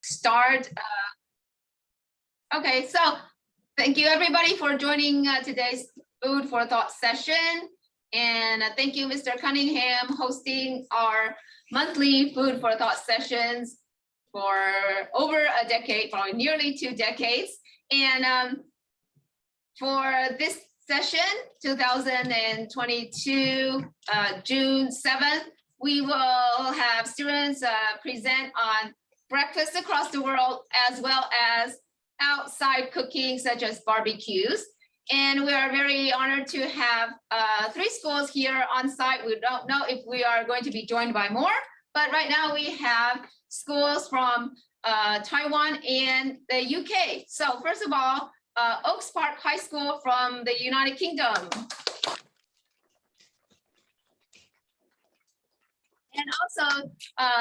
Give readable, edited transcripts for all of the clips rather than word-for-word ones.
start. Okay, so thank you everybody for joining today's Food for Thought session. And thank you, Mr. Cunningham, hosting our monthly Food for Thought sessions for over a decade, probably nearly 2 decades. And for this session, 2022, June 7th, we will have students present on breakfast across the world, as well as outside cooking, such as barbecues. And we are very honored to have 3 schools here on site. We don't know if we are going to be joined by more, but right now we have schools from Taiwan and the UK. So first of all, Oaks Park High School from the United Kingdom. And also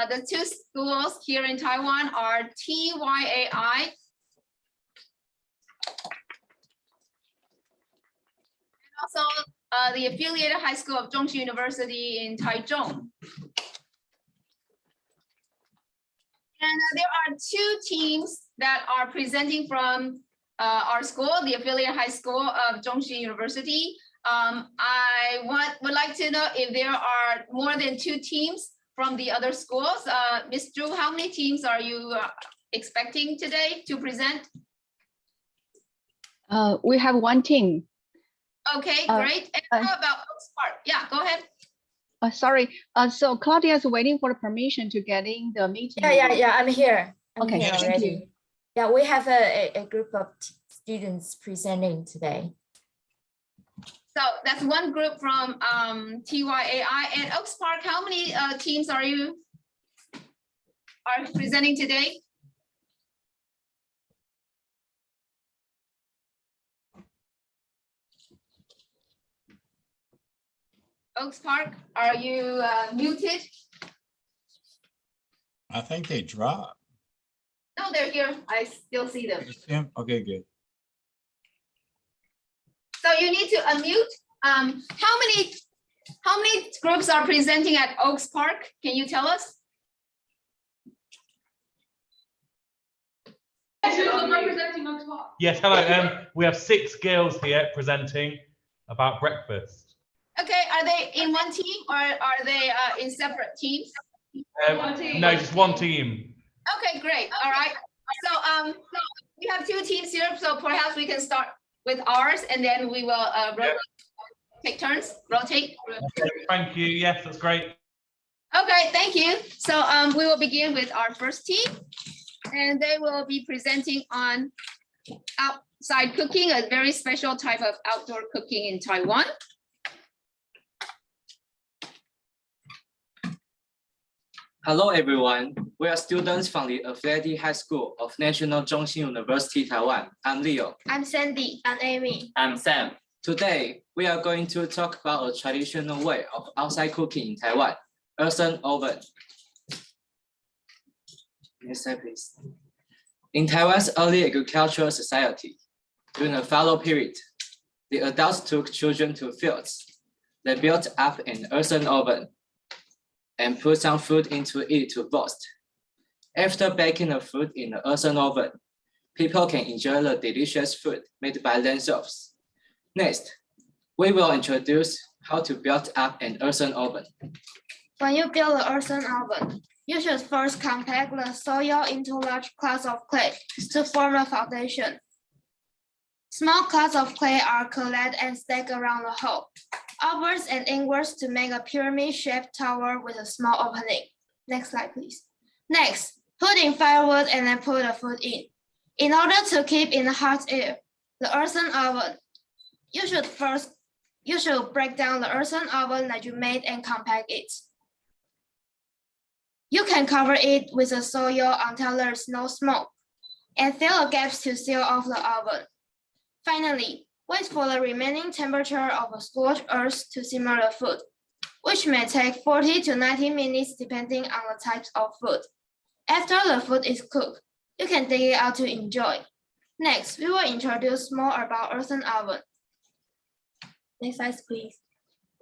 the 2 schools here in Taiwan are TYAI and also the affiliated high school of Zhongshan University in Taichung. And there are 2 teams that are presenting from our school, the affiliate high school of Zhongshan University. I would like to know if there are more than 2 teams from the other schools. Ms. Zhu, how many teams are you expecting today to present? We have 1 team. Okay, great. And how about Oaks Park? Yeah, go ahead. Sorry. So Claudia is waiting for the permission to get in the meeting. Yeah. I'm here. Okay, here thank already. you. Yeah, we have a group of students presenting today. So that's 1 group from TYAI and Oaks Park. How many teams are presenting today? Oaks Park, are you muted? I think they dropped. No, they're here. I still see them. Okay, good. So you need to unmute. How many groups are presenting at Oaks Park? Can you tell us? Yes, hello. We have 6 girls here presenting about breakfast. Okay, are they in 1 team or are they in separate teams? No, just 1 team. Okay, great. All right. So we have 2 teams here, so perhaps we can start with ours and then we will take turns, rotate. Okay, thank you. Yes, that's great. Okay, thank you. So we will begin with our first team and they will be presenting on outside cooking, a very special type of outdoor cooking in Taiwan. Hello everyone, we are students from the affiliated high school of National Zhongshan University, Taiwan. I'm Leo. I'm Sandy. I'm Amy. I'm Sam. Today, we are going to talk about a traditional way of outside cooking in Taiwan, earthen oven. Next slide, please. In Taiwan's early agricultural society, during the fallow period, the adults took children to fields. They built up an earthen oven and put some food into it to roast. After baking the food in the earthen oven, people can enjoy the delicious food made by themselves. Next, we will introduce how to build up an earthen oven. When you build an earthen oven, you should first compact the soil into large clouds of clay to form a foundation. Small clouds of clay are collected and stacked around the hole, upwards and inwards to make a pyramid-shaped tower with a small opening. Next slide, please. Next, put in firewood and then put the food in. In order to keep in the hot air, the earthen oven, you should break down the earthen oven that you made and compact it. You can cover it with the soil until there is no smoke, and fill the gaps to seal off the oven. Finally, wait for the remaining temperature of the scorched earth to simmer the food, which may take 40 to 90 minutes depending on the types of food. After the food is cooked, you can take it out to enjoy. Next, we will introduce more about earthen oven. Next slide, please.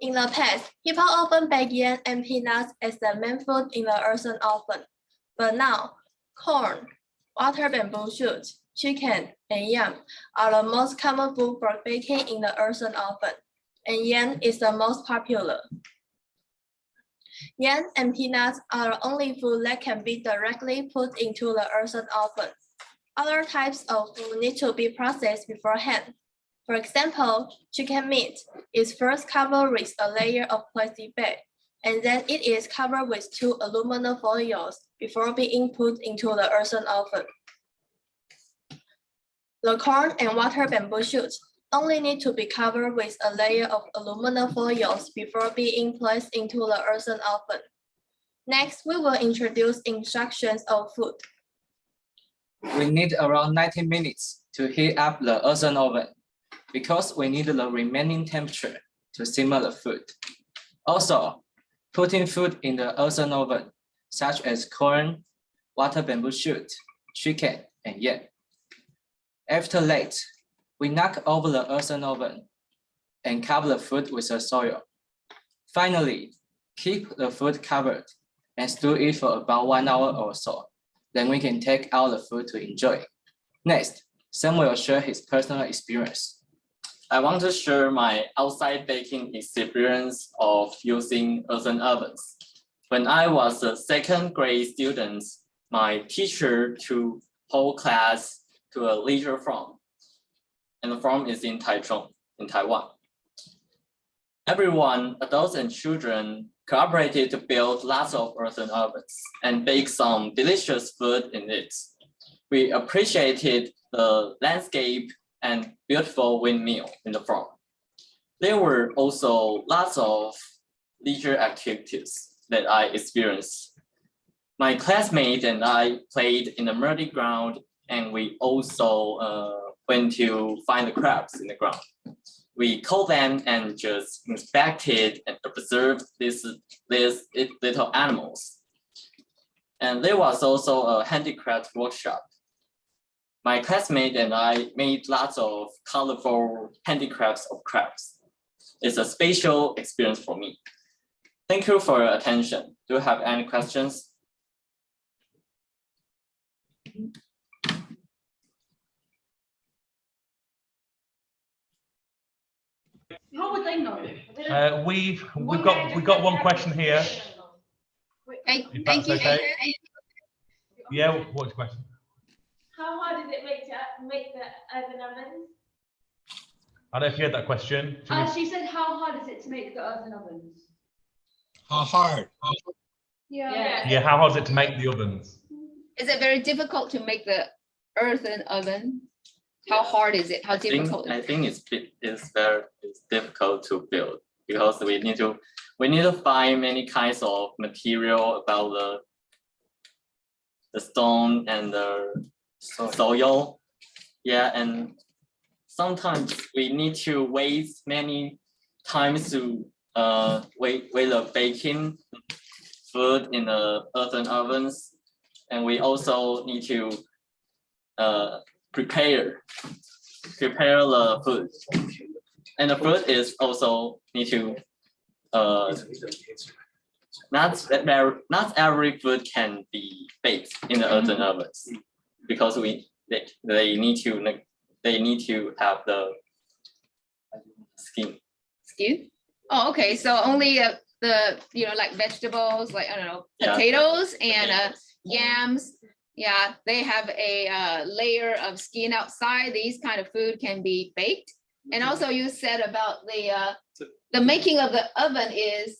In the past, people often baked yam and peanuts as the main food in the earthen oven. But now, corn, water bamboo shoot, chicken, and yam are the most common food for baking in the earthen oven, and yam is the most popular. Yam and peanuts are the only food that can be directly put into the earthen oven. Other types of food need to be processed beforehand. For example, chicken meat is first covered with a layer of plastic bag, and then it is covered with 2 aluminum foils before being put into the earthen oven. The corn and water bamboo shoots only need to be covered with a layer of aluminum foils before being placed into the earthen oven. Next, we will introduce instructions of food. We need around 90 minutes to heat up the earthen oven because we need the remaining temperature to simmer the food. Also, putting food in the earthen oven, such as corn, water bamboo shoot, chicken, and yam. After that, we knock over the earthen oven and cover the food with the soil. Finally, keep the food covered and stew it for about 1 hour or so. Then we can take out the food to enjoy. Next, Sam will share his personal experience. I want to share my outside baking experience of using earthen ovens. When I was a 2nd grade student, my teacher took whole class to a leisure farm, and the farm is in Taichung, in Taiwan. Everyone, adults and children, cooperated to build lots of earthen ovens and bake some delicious food in it. We appreciated the landscape and beautiful windmill in the farm. There were also lots of leisure activities that I experienced. My classmates and I played in the muddy ground, and we also went to find the crabs in the ground. We caught them and just inspected and observed these little animals. And there was also a handicraft workshop. My classmate and I made lots of colorful handicrafts of crabs. It's a special experience for me. Thank you for your attention. Do you have any questions? How would they know? We've got one question here. Thank If that's you. okay. Yeah, what's the question? How hard is it make the earthen oven? I don't know if you heard that question. She said, how hard is it to make the earthen ovens? How hard? Yeah, how hard is it to make the ovens? Is it very difficult to make the earthen oven? How hard is it? How difficult? I think it's difficult to build because we need to find many kinds of material about the stone and the soil. Yeah, and sometimes we need to wait many times to wait the baking food in the earthen ovens, and we also need to prepare the food, and the food is also need to not every food can be baked in the earthen ovens because they need to have the skin. Skew? Oh, okay. So only the like vegetables, like I don't know, potatoes and yams. Yeah, they have a layer of skin outside. These kind of food can be baked. And also you said about the making of the oven is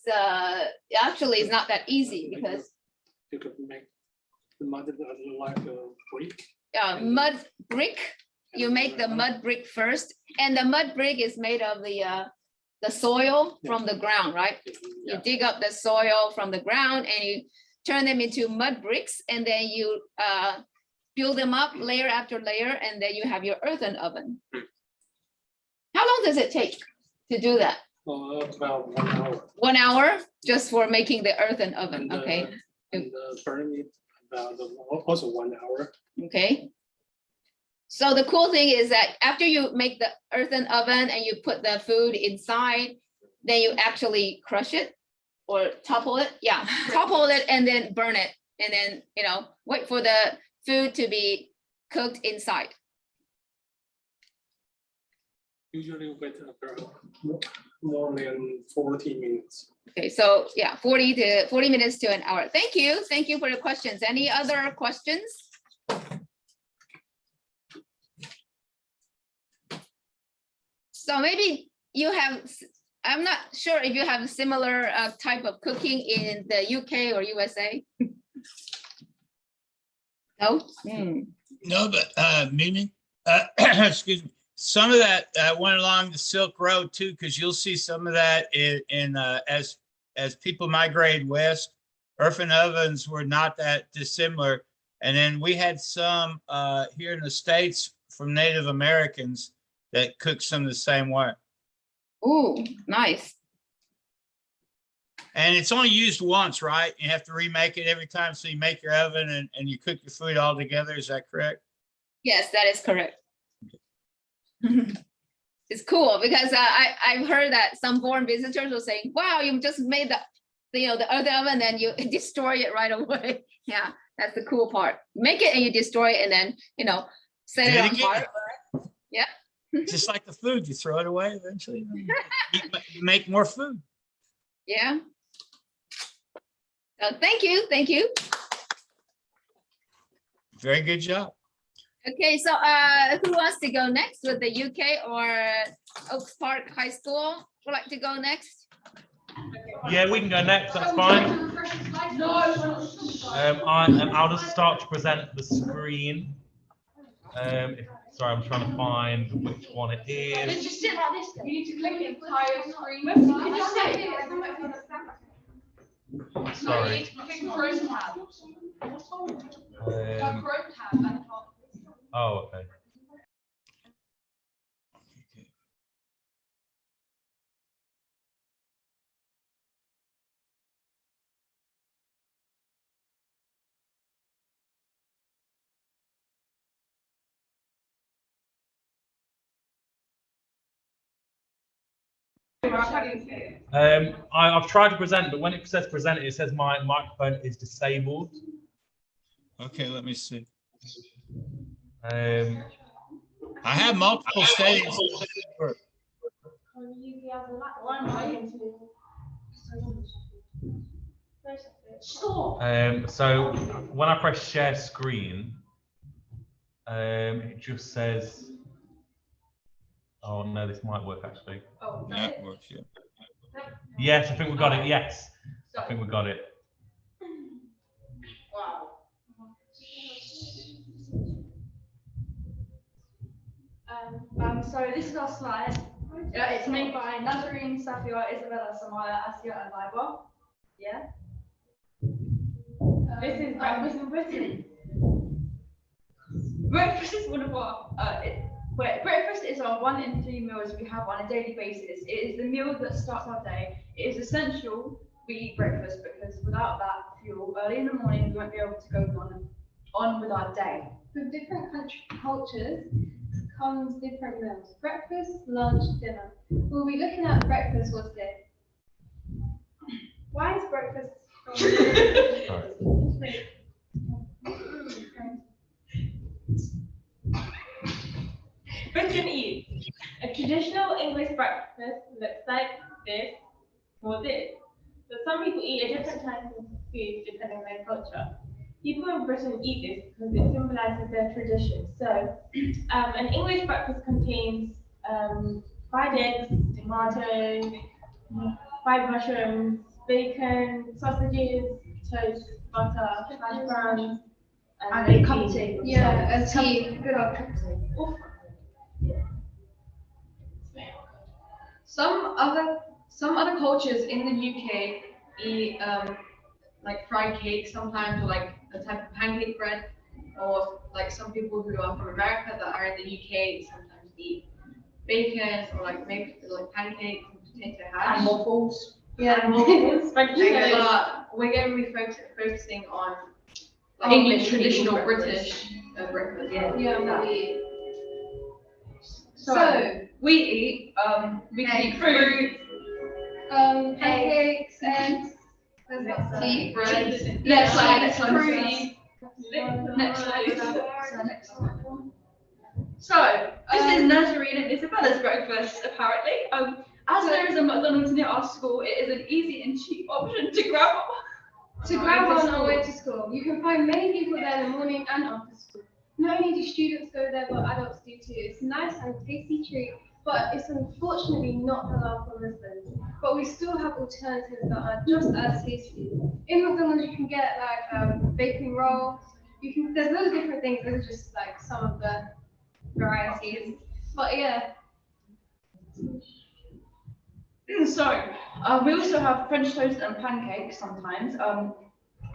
actually is not that easy because you could make the mud like a brick. Mud brick. You make the mud brick first, and the mud brick is made of the soil from the ground, right? You dig up the soil from the ground and you turn them into mud bricks, and then you build them up layer after layer, and then you have your earthen oven. How long does it take to do that? About 1 hour. 1 hour just for making the earthen oven, okay? And burn it about also 1 hour. Okay. So the cool thing is that after you make the earthen oven and you put the food inside, then you actually crush it or topple it. Yeah, topple it and then burn it. And then, wait for the food to be cooked inside. Usually with more than 40 minutes. Okay, so yeah, 40 minutes to an hour. Thank you for the questions. Any other questions? So maybe you have, I'm not sure if you have a similar type of cooking in the UK or USA. No? No, but Mimi, excuse me. Some of that went along the Silk Road too, because you'll see some of that as people migrated west. Earthen ovens were not that dissimilar, and then we had some here in the States from Native Americans that cook some of the same way. Ooh, nice. And it's only used once, right? You have to remake it every time. So you make your oven and you cook your food all together. Is that correct? Yes, that is correct. It's cool because I've heard that some foreign visitors were saying, wow, you just made the earthen oven and you destroy it right away. Yeah, that's the cool part. Make it and you destroy it and then, set it on fire. Yeah. Just like the food, you throw it away eventually. You make more food. Yeah. So thank you. Very good job. Okay, so who wants to go next with the UK or Oaks Park High School? Would like to go next? Yeah, we can go next. That's fine. I'll just start to present the screen. Sorry, I'm trying to find which one it is. Just sit like this. You need to click the entire screen. You just sit. Sorry. Oh, okay. I've tried to present, but when it says present, it says my microphone is disabled. Okay, let me see. I have multiple settings. So when I press share screen, it just says, oh no, this might work actually. Oh, yeah, it works, yeah. Yes, I think we got it. Yes, I think we got it. Wow. So this is our slide. It's made by Nazarene, Safia, Isabella, Samaya, Asia, and Viber. Yeah. This is breakfast in Britain. Breakfast is one of our. Breakfast is our 1 in 3 meals we have on a daily basis. It is the meal that starts our day. It is essential we eat breakfast because without that fuel, early in the morning, we won't be able to go on with our day. With different cultures comes different meals. Breakfast, lunch, dinner. We'll be looking at breakfast for today. Why is breakfast? Britain eats. A traditional English breakfast looks like this or this. But some people eat a different type of food depending on their culture. People in Britain eat this because it symbolizes their tradition. So, an English breakfast contains 5 eggs, tomatoes, 5 mushrooms, bacon, sausages, toast, butter, hash browns, and a cup of tea. Yeah, a tea. Good old cup of tea. Some other cultures in the UK eat like fried cake sometimes, or like a type of pancake bread, or like some people who are from America that are in the UK sometimes eat bacon or like make like pancakes and potato hash. And waffles. Yeah, and waffles. But we're going to be focusing on like English traditional British breakfast. Yeah, So we eat we can eat fruit, pancakes, eggs, tea, bread, fruit, Next slide. So, this is Nursery and Isabella's breakfast, apparently. As there is a McDonald's near our school, it is an easy and cheap option to grab on our way to school. You can find many people there in the morning and after school. Not only do students go there, but adults do too. It's a nice and tasty treat, but it's unfortunately not halal for Muslims. But we still have alternatives that are just as tasty. In McDonald's, you can get like bacon rolls. There's loads of different things. Those are just like some of the varieties. But yeah. So, we also have French toast and pancakes sometimes.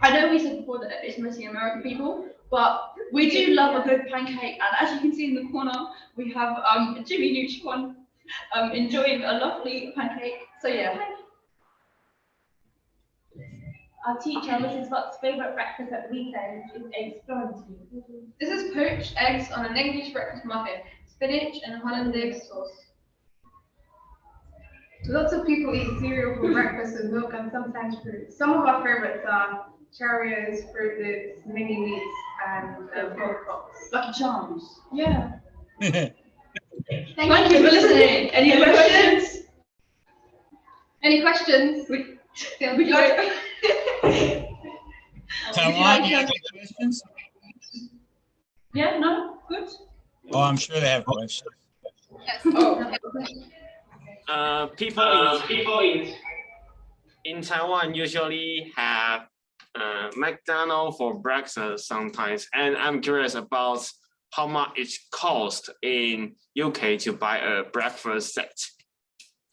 I know we said before that it's mostly American people, but we do love a good pancake. And as you can see in the corner, we have Jimmy Neutron enjoying a lovely pancake. So yeah. Our teacher, Mrs. Fox's favourite breakfast at the weekend is eggs Florentine. This is poached eggs on an English breakfast muffin, spinach and hollandaise sauce. Lots of people eat cereal for breakfast with milk and sometimes fruit. Some of our favorites are Cheerios, Fruit Loops, Mini Wheats, and Pops. Lucky Charms. Yeah. Thank you for listening. Any questions? Any questions? Would you like? Taiwan, you have any questions? Yeah, no, good. Oh, I'm sure they have questions. Yes. Oh. People in Taiwan usually have McDonald's for breakfast sometimes, and I'm curious about how much it costs in UK to buy a breakfast set.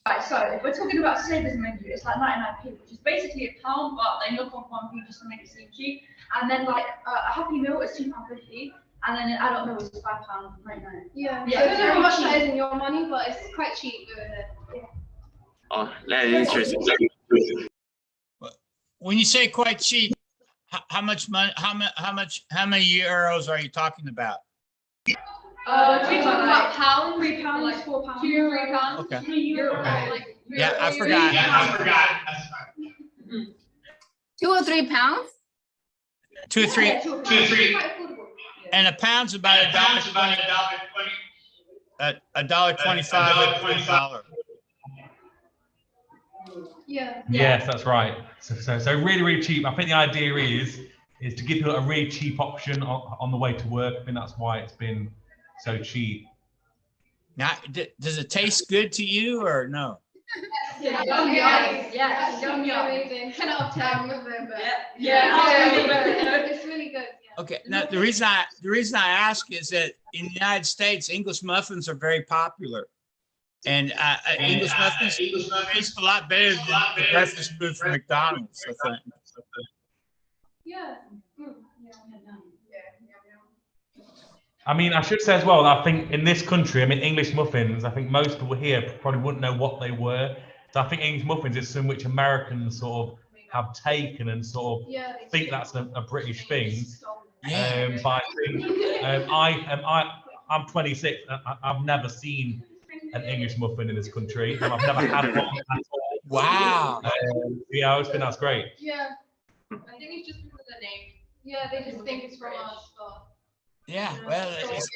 Right, so if we're talking about Savers menu, it's like 99p, which is basically £1, but they knock off 1p just to make it seem cheap. And then like a Happy Meal is £2.50, and then an adult meal is £5.99. Yeah. Yeah, I don't know how much cheap. that is in your money, but it's quite cheap over there. Yeah. Oh, that is interesting. When you say quite cheap, how much money? How many euros are you talking about? We talk about pounds, £3, like £4. £2 or £3. Okay. Euro, like, Yeah, I forgot. 2 or 3 pounds? 2 or 3. 2 or 3. And a pound's about $1.25. Yeah. Yes, that's right. So really, really cheap. I think the idea is to give people a really cheap option on the way to work. I think that's why it's been so cheap. Now, does it taste good to you or no? Yeah. Amazing. 10 out of 10. Yeah. It's really good. Yeah. Okay. Now the reason I ask is that in the United States, English muffins are very popular, and English muffins taste a lot better than the breakfast food from McDonald's. I think. Yeah. I mean, I should say as well, I think in this country, I mean, English muffins, I think most people here probably wouldn't know what they were. So I think English muffins is something which Americans sort of have taken and sort of think that's a British thing. But I think I'm 26. I've never seen an English muffin in this country. And I've never had one at all. Wow. Yeah, I always think that's great. Yeah. I think it's just because of the name. Yeah, they just think it's from us. But... Yeah. Well, it's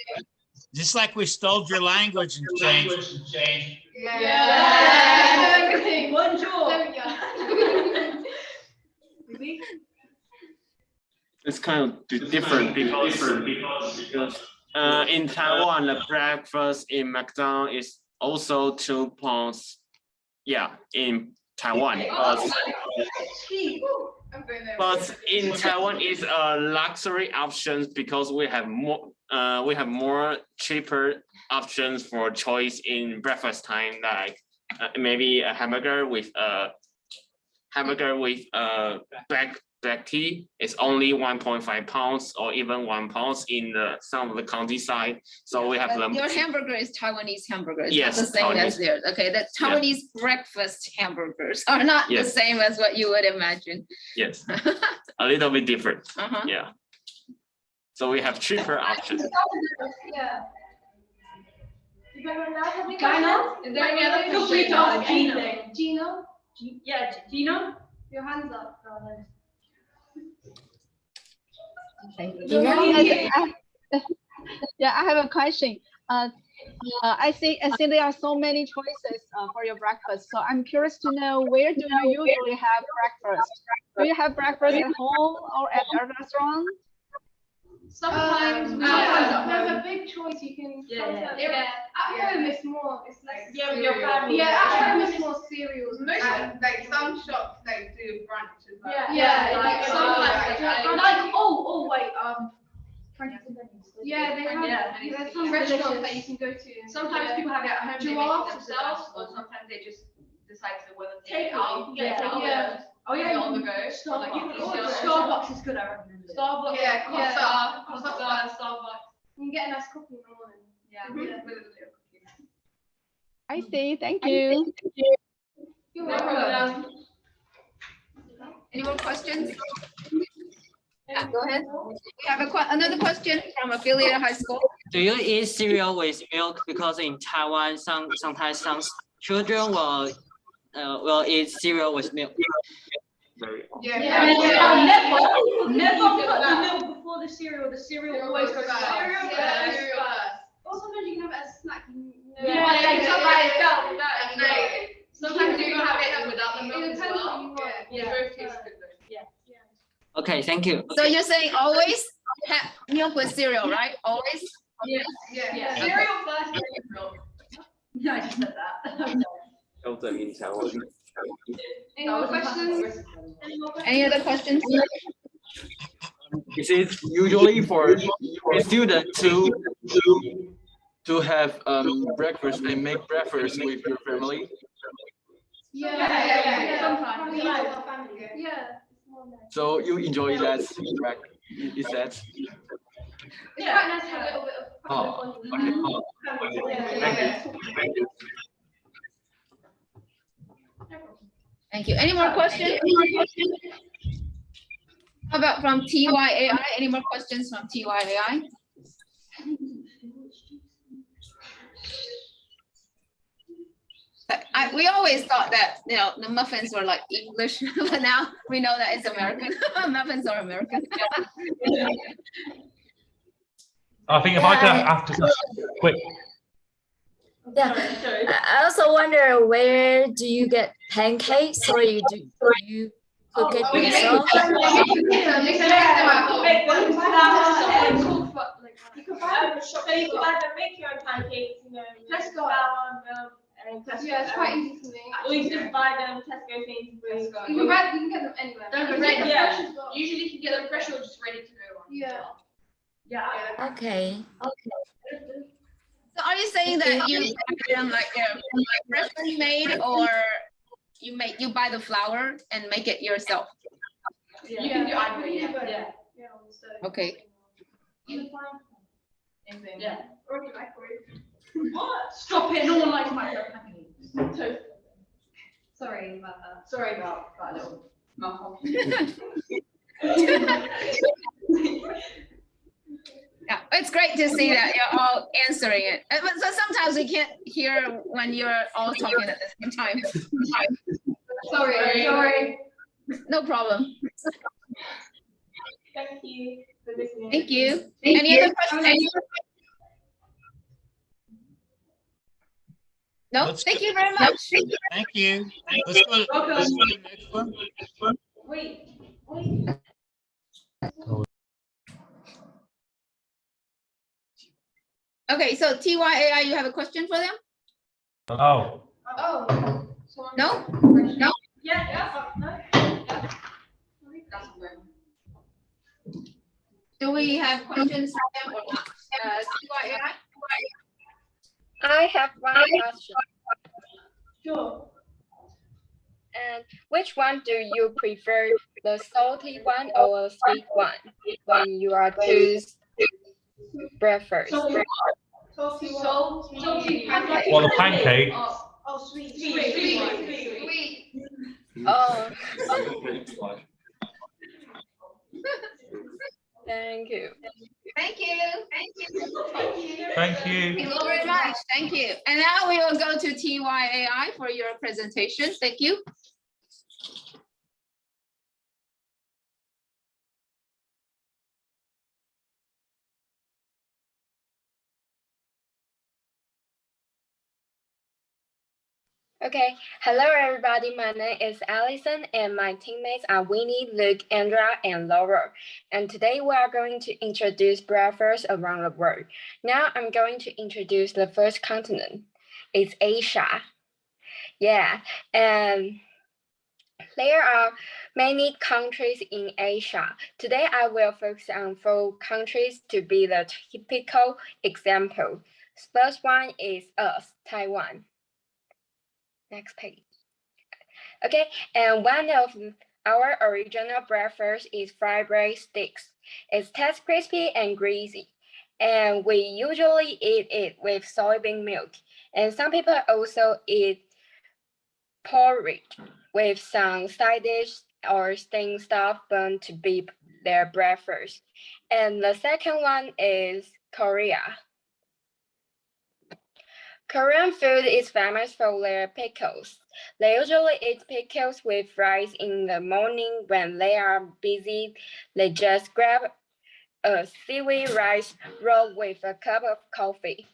just like we stole your language and changed. Yeah. Bonjour. There we go. It's kind of different because in Taiwan, the breakfast in McDonald's is also £2. Yeah, in Taiwan. But in Taiwan, it's a luxury options because we have more cheaper options for choice in breakfast time, like maybe a hamburger with black tea is only 1.5 pounds or even £1 in some of the countryside. So we have them. Your hamburger is Taiwanese hamburger. It's Yes, not the same Taiwanese. as theirs. Okay, the Taiwanese breakfast hamburgers are not the Yes. same as what you would imagine. Yes, a little bit different. Uh-huh. Yeah. So we have cheaper options. Yeah. Gina, is there any other Feel free to ask anything. Gino? Yeah, Gina? Your hands up, darling. Yeah, I have a question. I think there are so many choices for your breakfast. So I'm curious to know, where do you usually have breakfast? Do you have breakfast at home or at a restaurant? Sometimes there's a big choice you can. At home it's more. It's less. Yeah, with your family. Yeah, at home it's more cereals. Like some shops like do brunch as well. Like sometimes. Wait. Yeah, they have. There's some restaurants that you can go to. Sometimes people have it at home, they make it themselves, or sometimes they just decide to whether to take it out. On the go. Starbucks is good, I recommend it. Starbucks. Yeah, Costa, Starbucks. You can get a nice coffee in the morning. Yeah. I see. Thank you. You're welcome. Any more questions? Go ahead. We have another question from Affiliated High School. Do you eat cereal with milk? Because in Taiwan, sometimes some children will eat cereal with milk. Never put the milk before the cereal. The cereal always goes first. Or sometimes you can have it as a snack. Sometimes you can have it without the milk as It depends well. what you want. Yeah, both taste good. Okay, thank you. So you're saying always have milk with cereal, right? Always? Yeah. Cereal first, milk. Yeah, I just said that. Any more questions? Any other questions? Is it usually for a student to have breakfast and make breakfast with your family? Yeah. Sometimes. Yeah. So you enjoy that, right? Is that? It's quite nice to have a little bit of. Oh, okay. Thank you. Any more questions? How about from TYAI? Any more questions from TYAI? We always thought that, the muffins were like English, but now we know that it's American. Muffins are American. I think if I could ask just a quick. Yeah, I also wonder, where do you get pancakes, or do you cook it yourself? You can either make your own pancakes, Tesco, Yeah, it's quite easy to make. or you just buy them Tesco Sainsbury's. You can get them anywhere. They're ready. Usually you can get them fresh or just ready to go on. Yeah. Okay. So are you saying that you buy them like freshly made, or you buy the flour and make it yourself? You can do either, yeah. Okay. Anything. Yeah. Or you microwave. What? Stop it, no one likes microwave. Sorry about that. Sorry about that little malfunction. Yeah, it's great to see that you're all answering it. But so sometimes we can't hear when you're all talking at the same time. Sorry. No problem. Thank you for listening. Thank you. Any other questions? No, thank you very much. Thank you. Let's go to the next one. Wait. Okay, so TYAI, you have a question for them? Oh. No? Yeah. Do we have questions for them or not? TYAI? I have one question. Sure. And which one do you prefer, the salty one or sweet one, when you are choose breakfast? Salty. Well, the pancake. Oh, sweet. Oh. Thank you. Thank you. Thank you. Thank you very much. Thank you. And now we will go to TYAI for your presentation. Thank you. Okay, hello everybody. My name is Allison and my teammates are Winnie, Luke, Andrea, and Laura. And today we are going to introduce breakfast around the world. Now I'm going to introduce the first continent. It's Asia. Yeah, and there are many countries in Asia. Today I will focus on 4 countries to be the typical example. First one is us, Taiwan. Next page. Okay, and one of our original breakfast is fried bread sticks. It tastes crispy and greasy, and we usually eat it with soybean milk. And some people also eat porridge with some side dish or steamed stuff bun to be their breakfast. And the second one is Korea. Korean food is famous for their pickles. They usually eat pickles with rice in the morning when they are busy. They just grab a seaweed rice roll with a cup of coffee.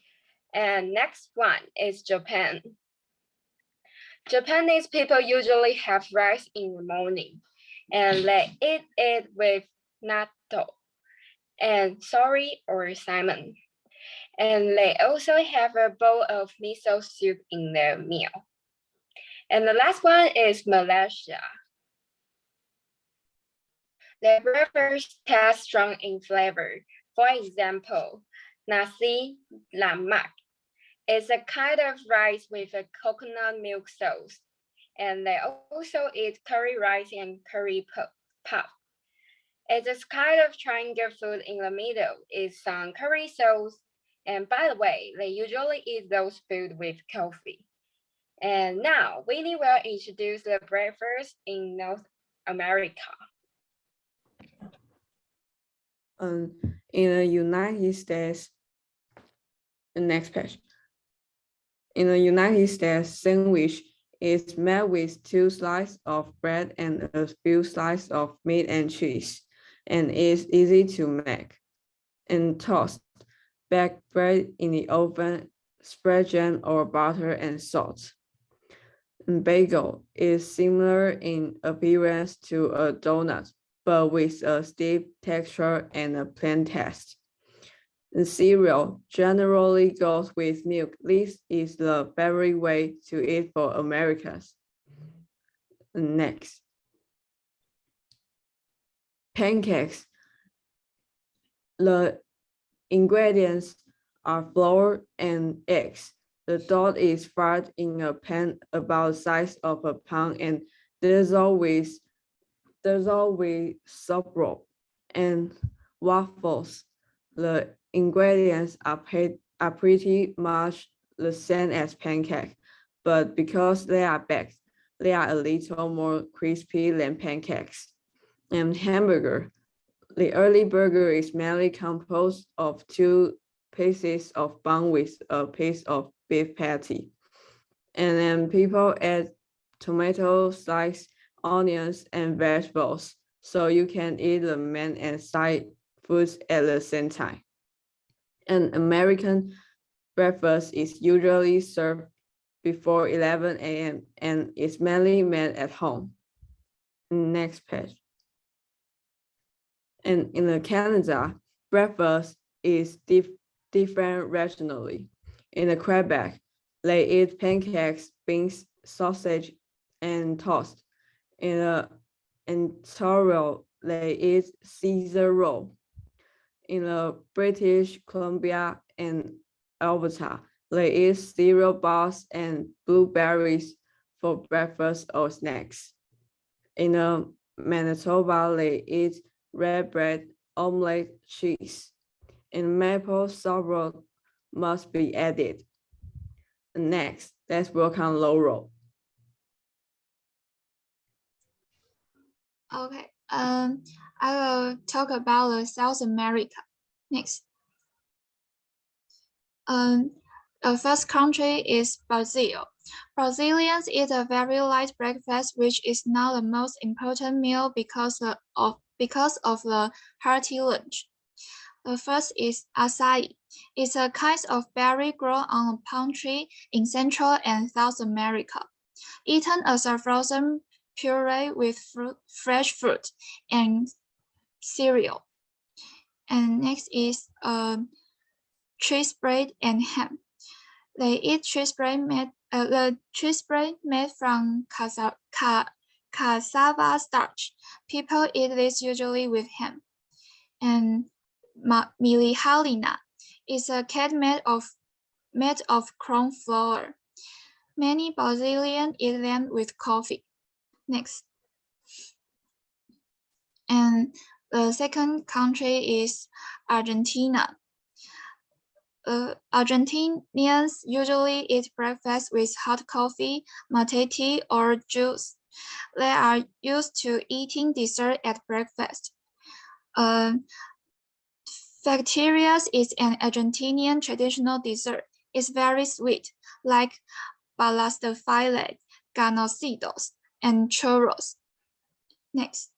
And next one is Japan. Japanese people usually have rice in the morning, and they eat it with natto and sori or salmon. And they also have a bowl of miso soup in their meal. And the last one is Malaysia. Their breakfast tastes strong in flavor. For example, nasi lemak is a kind of rice with a coconut milk sauce. And they also eat curry rice and curry puff. It's a kind of triangle food in the middle is some curry sauce. And by the way, they usually eat those food with coffee. And now, Winnie will introduce the breakfast in North America. In the United States, the next page. In the United States, sandwich is made with 2 slices of bread and a few slices of meat and cheese, and is easy to make. And toast, bake bread in the oven, spread jam or butter and salt. And bagel is similar in appearance to a donut, but with a stiff texture and a plain taste. And cereal generally goes with milk. This is the favorite way to eat for Americans. Next, pancakes. The ingredients are flour and eggs. The dough is fried in a pan about the size of a pound and drizzled with syrup and waffles. The ingredients are pretty much the same as pancake, but because they are baked, they are a little more crispy than pancakes. And hamburger. The early burger is mainly composed of 2 pieces of bun with a piece of beef patty. And then people add tomato slices, onions, and vegetables, so you can eat the main and side foods at the same time. An American breakfast is usually served before 11 a.m. and is mainly made at home. Next page. And in Canada, breakfast is different regionally. In Quebec, they eat pancakes, beans, sausage, and toast. In Ontario, they eat Caesar roll. In British Columbia and Alberta, they eat cereal bars and blueberries for breakfast or snacks. In Manitoba, they eat red bread, omelette, cheese. And maple syrup must be added. Next, let's work on Laura. Okay, I will talk about South America. Next. The first country is Brazil. Brazilians eat a very light breakfast, which is not the most important meal because of the hearty lunch. The first is acai. It's a kind of berry grown on a palm tree in Central and South America. eaten as a frozen puree with fresh fruit and cereal. And next is cheese bread and ham. They eat cheese bread made from cassava starch. People eat this usually with ham. And milihalina is a cake made of corn flour. Many Brazilians eat them with coffee. Next. And the second country is Argentina. Argentinians usually eat breakfast with hot coffee, mate tea, or juice. They are used to eating dessert at breakfast. Facterias is an Argentinian traditional dessert. It's very sweet, like balastafile, ganocidos, and churros. Next.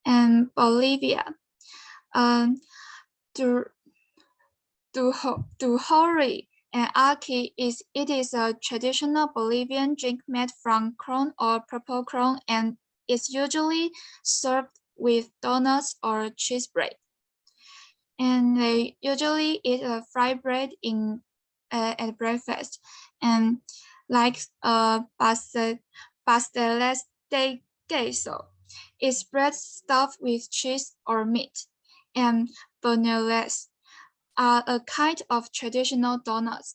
And Bolivia. Dujori and ackee is a traditional Bolivian drink made from corn or purple corn and is usually served with donuts or cheese bread. And they usually eat a fried bread at breakfast, and like pasteles de queso is bread stuffed with cheese or meat, and boneles are a kind of traditional donuts.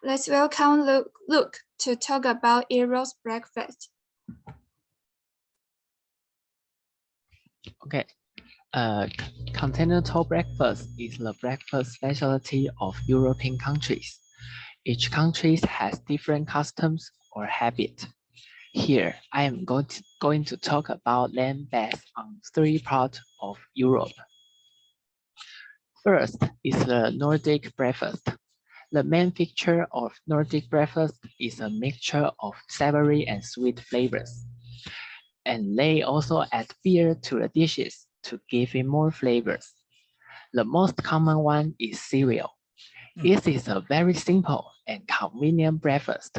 Let's welcome Luke to talk about Euro's breakfast. Okay. Continental breakfast is the breakfast specialty of European countries. Each country has different customs or habits. Here, I am going to talk about them based on 3 parts of Europe. First is the Nordic breakfast. The main feature of Nordic breakfast is a mixture of savory and sweet flavors. And they also add beer to the dishes to give it more flavors. The most common one is cereal. It is a very simple and convenient breakfast.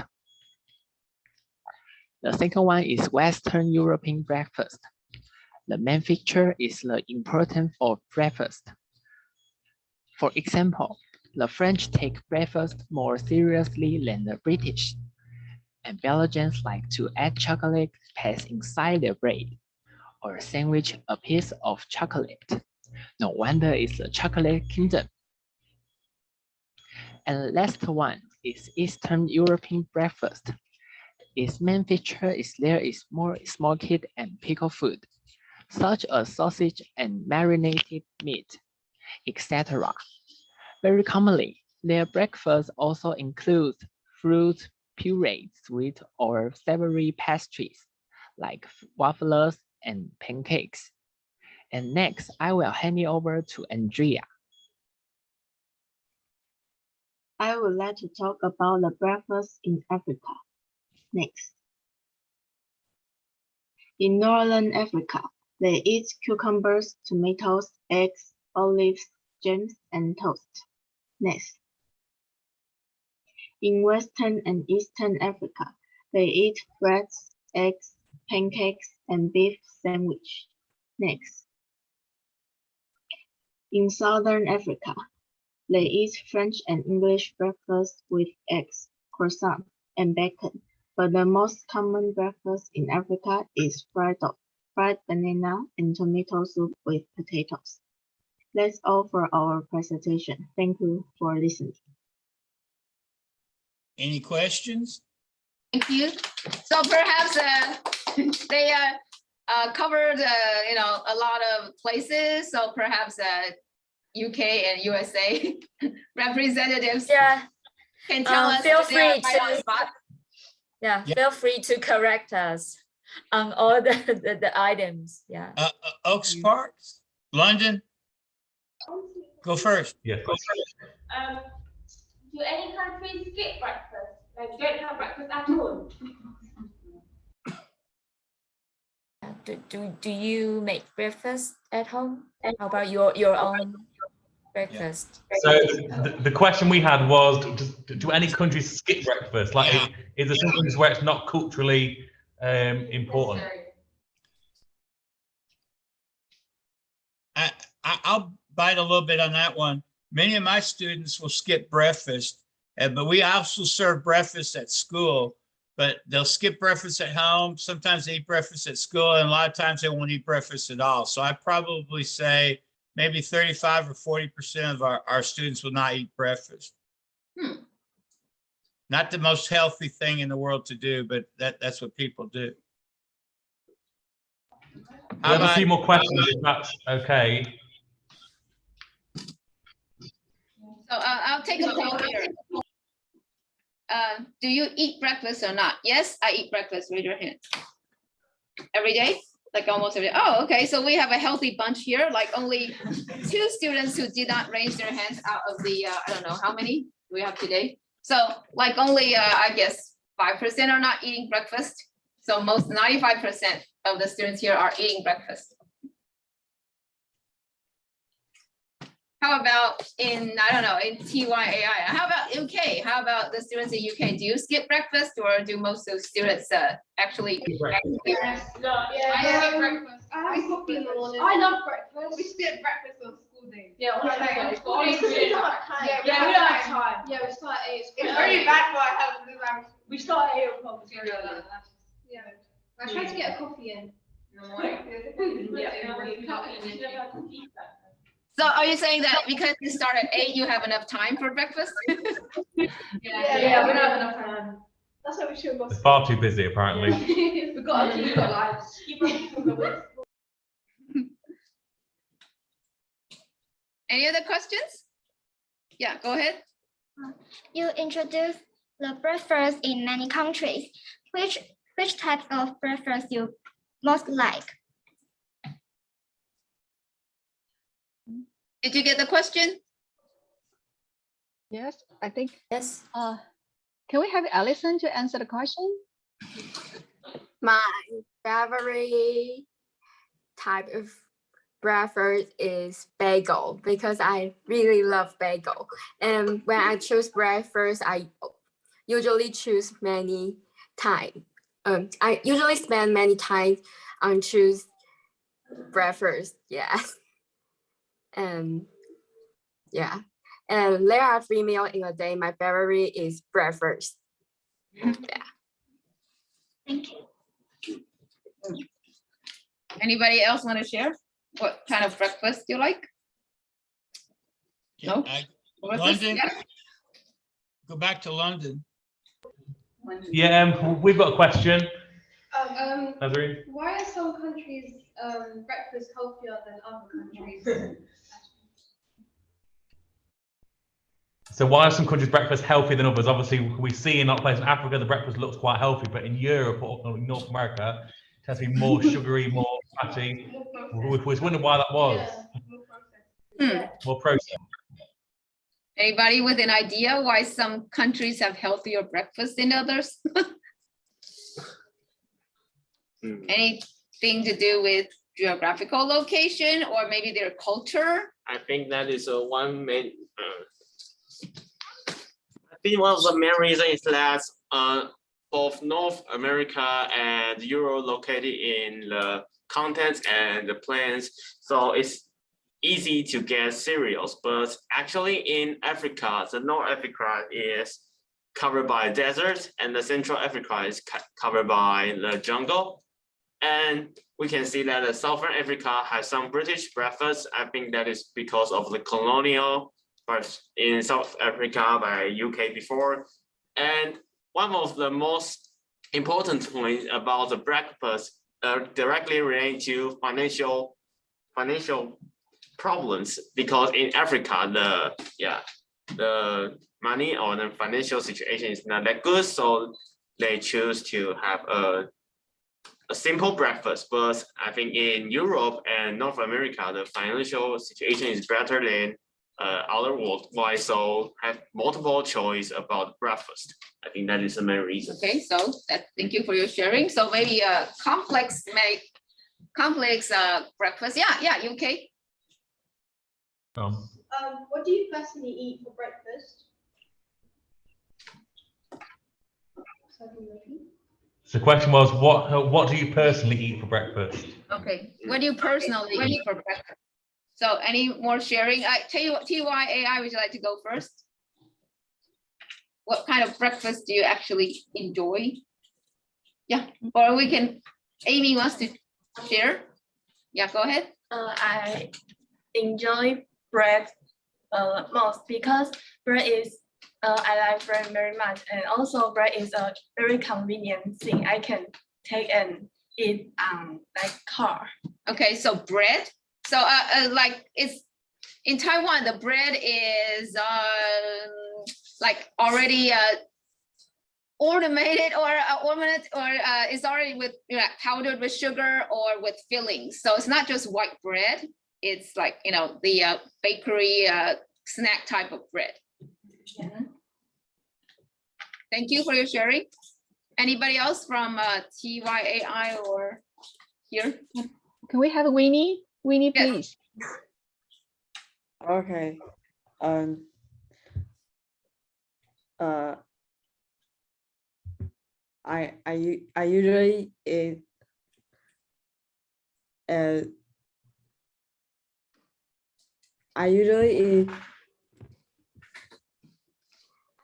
The second one is Western European breakfast. The main feature is the importance of breakfast. For example, the French take breakfast more seriously than the British, and Belgians like to add chocolate paste inside their bread, or sandwich a piece of chocolate. No wonder it's a chocolate kingdom. And the last one is Eastern European breakfast. Its main feature is there is more smoked and pickled food, such as sausage and marinated meat, etc. Very commonly, their breakfast also includes fruit puree, sweet or savory pastries, like waffles and pancakes. And next, I will hand it over to Andrea. I would like to talk about the breakfast in Africa. Next. In Northern Africa, they eat cucumbers, tomatoes, eggs, olives, jams, and toast. Next. In Western and Eastern Africa, they eat breads, eggs, pancakes, and beef sandwich. Next. In Southern Africa, they eat French and English breakfast with eggs, croissant, and bacon. But the most common breakfast in Africa is fried banana and tomato soup with potatoes. That's all for our presentation. Thank you for listening. Any questions? Thank you. So perhaps they covered a lot of places. So perhaps UK and USA representatives can tell us. Feel free to feel free to correct us on all the items. Yeah. Oaks Park, London. Go first. Yeah. Do any countries skip breakfast? Like, don't have breakfast at all? Do you make breakfast at home? How about your own? breakfast. So the question we had was, do any countries skip breakfast? Like, is there some countries where it's not culturally important? I'll bite a little bit on that one. Many of my students will skip breakfast, but we also serve breakfast at school, but they'll skip breakfast at home. Sometimes they eat breakfast at school, and a lot of times they won't eat breakfast at all. So I probably say maybe 35 or 40% of our students will not eat breakfast. Not the most healthy thing in the world to do, but that's what people do. We have a few more questions, if that's okay. So I'll take a poll here. Do you eat breakfast or not? Yes, I eat breakfast. Raise your hand. Every day? Like almost every day. Oh, okay. So we have a healthy bunch here, like only 2 students who did not raise their hands out of the, I don't know, how many we have today? So like only, I guess, 5% are not eating breakfast. So most 95% of the students here are eating breakfast. How about in, I don't know, in TYAI? How about UK? How about the students in UK? Do you skip breakfast, or do most of the students actually? No, yeah, I eat breakfast. I have coffee in the morning. I love breakfast. We skip breakfast on school days. Yeah, on school days. We don't have time. Yeah, we don't have time. Yeah, we start at 8. It's very bad for our health because we start at 8 o'clock. Yeah, I try to get a coffee in. So are you saying that because you start at 8, you have enough time for breakfast? Yeah, we don't have enough time. That's what we should go. It's far too busy, apparently. We've got to keep our lives. Any other questions? Yeah, go ahead. You introduced the breakfast in many countries. Which types of breakfast you most like? Did you get the question? Yes, I think. Yes. Can we have Alison to answer the question? My favorite type of breakfast is bagel because I really love bagel. And when I choose breakfast, I usually choose many times. I usually spend many times on choose breakfast. Yes. Yeah. And there are 3 meals in a day. My favorite is breakfast. Yeah. Thank you. Anybody else want to share what kind of breakfast you like? No? London. Go back to London. Yeah, we've got a question. Why are some countries breakfast healthier than other countries? So why are some countries' breakfast healthier than others? Obviously, we see in other places in Africa, the breakfast looks quite healthy, but in Europe or North America, it tends to be more sugary, more fatty. We was wondering why that was. More processed. Anybody with an idea why some countries have healthier breakfast than others? Anything to do with geographical location or maybe their culture? I think that is one main. I think one of the main reasons is that both North America and Europe located in the continents and the plains, so it's easy to get cereals. But actually, in Africa, the North Africa is covered by desert, and the Central Africa is covered by the jungle. And we can see that the Southern Africa has some British breakfast. I think that is because of the colonial in South Africa by UK before. And one of the most important points about the breakfast directly related to financial problems, because in Africa the money or the financial situation is not that good, so they choose to have a simple breakfast. But I think in Europe and North America, the financial situation is better than other worldwide, so have multiple choice about breakfast. I think that is the main reason. Okay, so thank you for your sharing. So maybe a complex breakfast. Yeah, UK. What do you personally eat for breakfast? So the question was, what do you personally eat for breakfast? Okay, what do you personally eat for breakfast? So any more sharing? I tell you what, TYAI, would you like to go first? What kind of breakfast do you actually enjoy? Yeah, or we can, Amy wants to share. Yeah, go ahead. I enjoy bread most because bread is I like bread very much, and also bread is a very convenient thing I can take and eat like car. Okay, so bread. So like it's in Taiwan, the bread is like already ornamented or is already with powdered with sugar or with fillings. So it's not just white bread. It's like, you know, the bakery snack type of bread. Thank you for your sharing. Anybody else from TYAI or here? Can we have Winnie? Winnie, Yes. please. Okay. I usually eat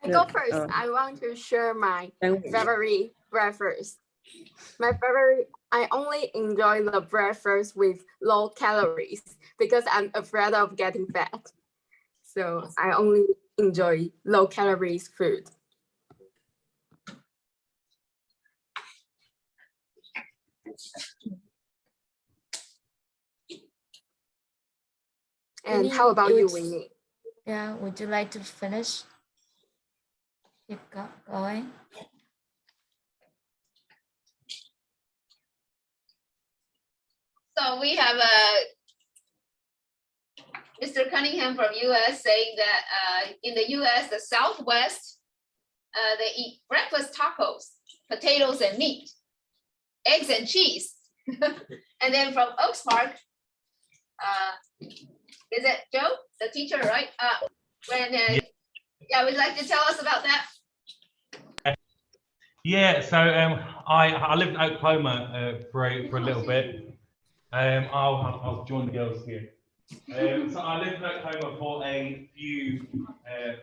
I go first. I want to share my favorite breakfast. My favorite, I only enjoy the breakfast with low calories because I'm afraid of getting fat. So I only enjoy low calories food. And how about you, Winnie? Yeah, would you like to finish? Keep going. So we have Mr. Cunningham from US saying that in the US, the Southwest, they eat breakfast tacos, potatoes and meat, eggs and cheese. And then from Oaks Park, is it Joe, the teacher, right? Yeah, would you like to tell us about that? Yeah, so I lived in Oklahoma for a little bit. I'll join the girls here. So I lived in Oklahoma for a few years.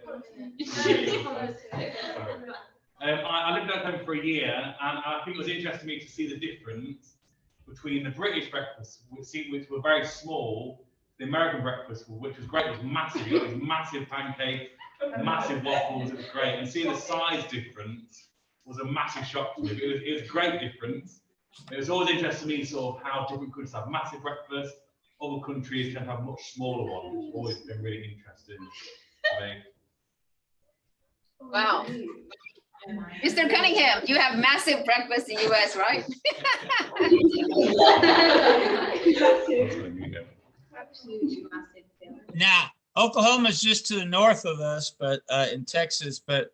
I lived in Oklahoma for a year, and I think it was interesting to me to see the difference between the British breakfast, which were very small, the American breakfast, which was great, was massive. You got these massive pancakes, massive waffles. It was great, and seeing the size difference was a massive shock to me. It was a great difference. It was always interesting to me sort of how different countries have massive breakfast, other countries can have much smaller ones. It's always been really interesting to me. Wow. Mr. Cunningham, you have massive breakfast in US, right? Now, Oklahoma is just to the north of us, but in Texas, but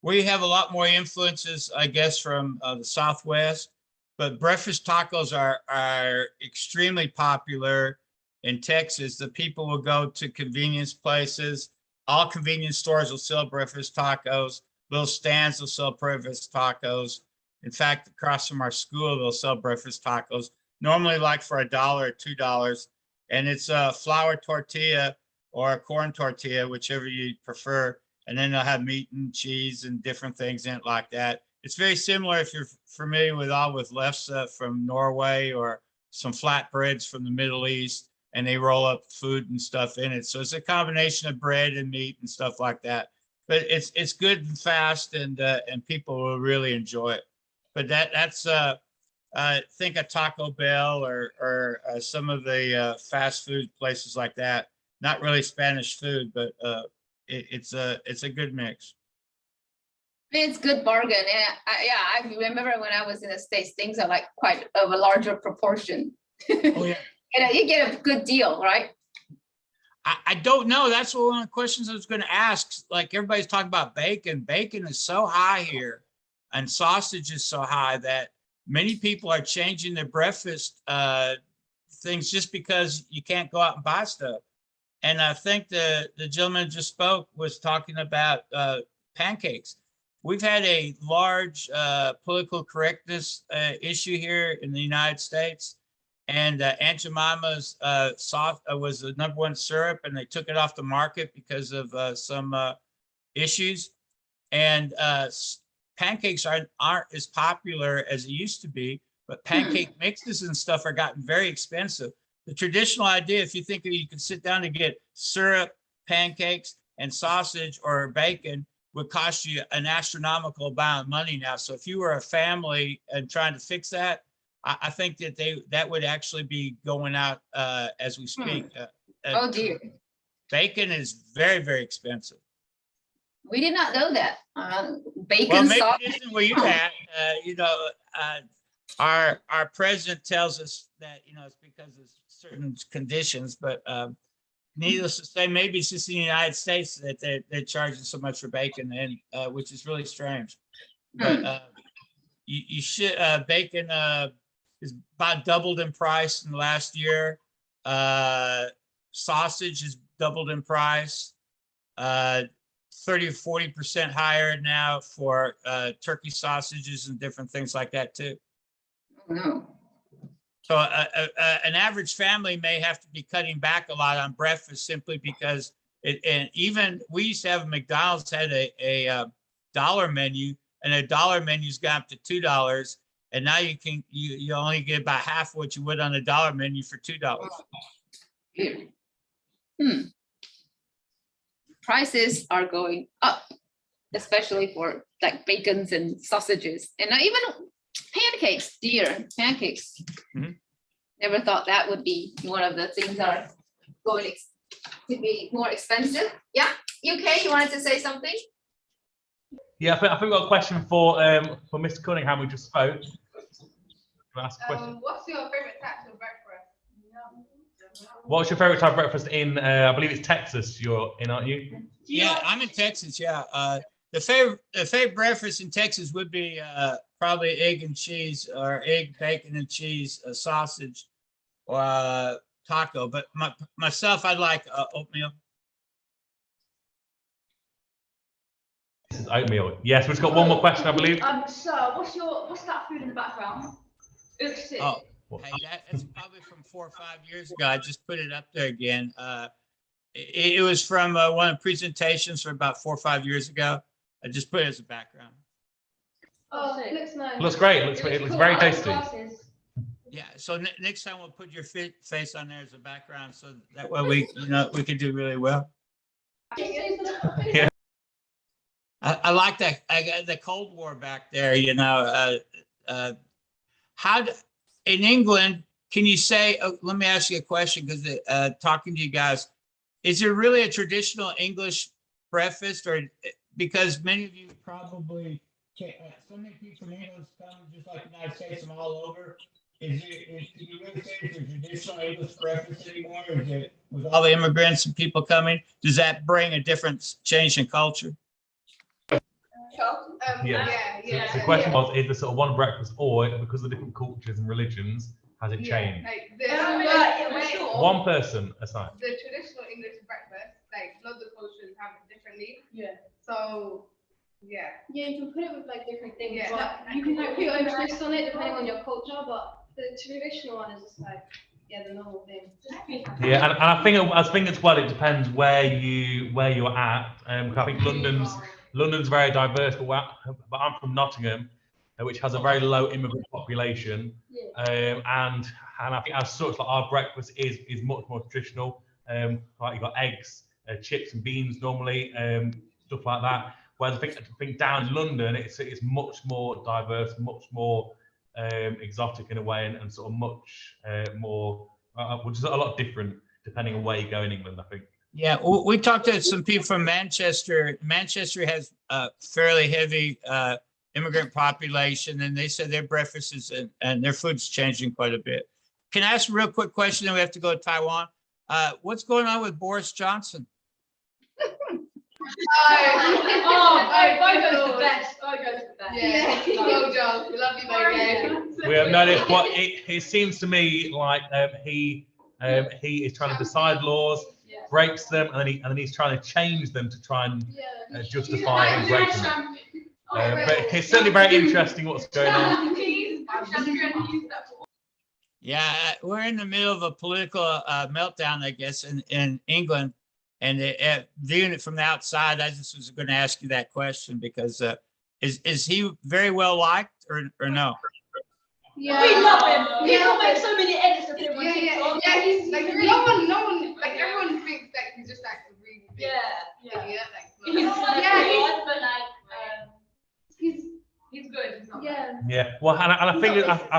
we have a lot more influences, I guess, from the Southwest. But breakfast tacos are extremely popular in Texas. The people will go to convenience places. All convenience stores will sell breakfast tacos. Little stands will sell breakfast tacos. In fact, across from our school, they'll sell breakfast tacos, normally like for $1 or $2. And it's a flour tortilla or a corn tortilla, whichever you prefer. And then they'll have meat and cheese and different things in it like that. It's very similar if you're familiar with lefse from Norway or some flatbreads from the Middle East, and they roll up food and stuff in it. So it's a combination of bread and meat and stuff like that. But it's good and fast, and people will really enjoy it. But that's think a Taco Bell or some of the fast food places like that. Not really Spanish food, but it's a good mix. It's good bargain. And I remember when I was in the States, things are like quite of a larger proportion. Oh yeah. You get a good deal, right? I don't know. That's one of the questions I was going to ask. Like everybody's talking about bacon. Bacon is so high here, and sausage is so high that many people are changing their breakfast things just because you can't go out and buy stuff. And I think the gentleman just spoke was talking about pancakes. We've had a large political correctness issue here in the United States. And Aunt Jemima's was the #1 syrup, and they took it off the market because of some issues. And pancakes aren't as popular as it used to be, but pancake mixes and stuff are gotten very expensive. The traditional idea, if you think you could sit down to get syrup, pancakes, and sausage or bacon, would cost you an astronomical amount of money now. So if you were a family and trying to fix that, I think that would actually be going out as we speak. Oh dear. Bacon is very, very expensive. We did not know that. Bacon Well, maybe sauce. it isn't where you're at. Our president tells us that, it's because of certain conditions, but needless to say, maybe it's just in the United States that they're charging so much for bacon, and which is really strange. But you should bacon is about doubled in price in the last year. Sausage is doubled in price. 30 or 40% higher now for turkey sausages and different things like that too. No. So an average family may have to be cutting back a lot on breakfast simply because and even we used to have a McDonald's had a dollar menu, and a dollar menu's gone up to $2, and now you only get about half what you would on a dollar menu for $2. Prices are going up, especially for like bacons and sausages, and even pancakes. Dear pancakes. Never thought that would be one of the things that are going to be more expensive. Yeah, UK, you wanted to say something? Yeah, I think we've got a question for Mr. Cunningham, who just spoke. Can I ask a question? What's your favorite type of breakfast? What's your favorite type of breakfast in, I believe it's Texas you're in, aren't you? Yeah, I'm in Texas, yeah. The favorite breakfast in Texas would be probably egg and cheese, or egg, bacon, and cheese, sausage, or taco. But myself, I like oatmeal. This is oatmeal. Yes, we've got one more question, I believe. So what's that food in the background? Oh, hey, that's probably from 4 or 5 years ago. I just put it up there again. It was from one of the presentations from about 4 or 5 years ago. I just put it as a background. Oh, it looks nice. Looks great. It looks very tasty. Yeah. So next time we'll put your face on there as a background, so that way we can do really well. Yeah. I like that. I got the Cold War back there. How in England can you say? Let me ask you a question, because talking to you guys, is there really a traditional English breakfast, or because many of you probably so many people from England come just like the United States from all over? Can you really say it's a traditional English breakfast anymore? Is it, with all the immigrants and people coming, does that bring a different change in culture? Yeah. So the question was, is there sort of one breakfast, or because of different cultures and religions, has it changed? One person aside. The traditional English breakfast, like lots of cultures have it differently. Yeah. So, yeah. Yeah, you can put it with like different things. Yeah, But you can like put your own twist on it depending on your culture, but the traditional one is just like, yeah, the normal thing. Yeah, and I think as well, it depends where you're at. I think London's very diverse, but I'm from Nottingham, which has a very low immigrant population, and I think as such, like, our breakfast is much more traditional. Like you've got eggs, chips and beans normally, stuff like that. Whereas I think down in London, it's much more diverse, much more exotic in a way, and sort of much more, which is a lot different depending on where you go in England, I think. Yeah, we talked to some people from Manchester. Manchester has a fairly heavy immigrant population, and they said their breakfasts and their food's changing quite a bit. Can I ask a real quick question, then we have to go to Taiwan? What's going on with Boris Johnson? Bogo's the best. Yeah, Bogo, we love you, Bogo. We have no idea what it seems to me like. He is trying to decide laws. breaks them, and then he's trying to change them to try and justify him breaking them. But it's certainly very interesting what's going on. Yeah, we're in the middle of a political meltdown, I guess, in England. And viewing it from the outside, I just was going to ask you that question because is he very well liked or no? Yeah. We love him. People make so many edits of him. Yeah, he's like no one, like everyone thinks that he's just like a really big idiot. But like, he's good. He's not yeah. Yeah, well, and I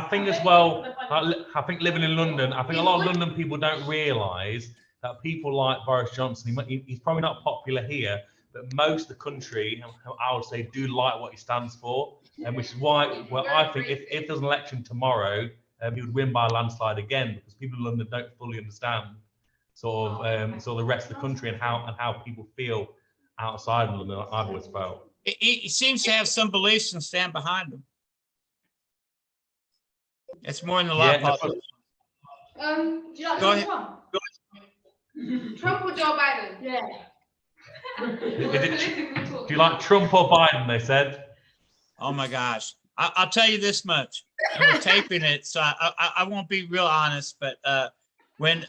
think as well, I think living in London, I think a lot of London people don't realise that people like Boris Johnson, he's probably not popular here, but most of the country, I would say, do like what he stands for, and which is why, well, I think if there's an election tomorrow, he would win by a landslide again, because people in London don't fully understand sort of the rest of the country and how people feel outside of London. I've always felt. He seems to have some beliefs and stand behind them. It's more in the lot. Do you like Go ahead. Trump? Trump or Joe Biden? Yeah. Do you like Trump or Biden? They said. Oh my gosh. I'll tell you this much. And we're taping it, so I won't be real honest, but when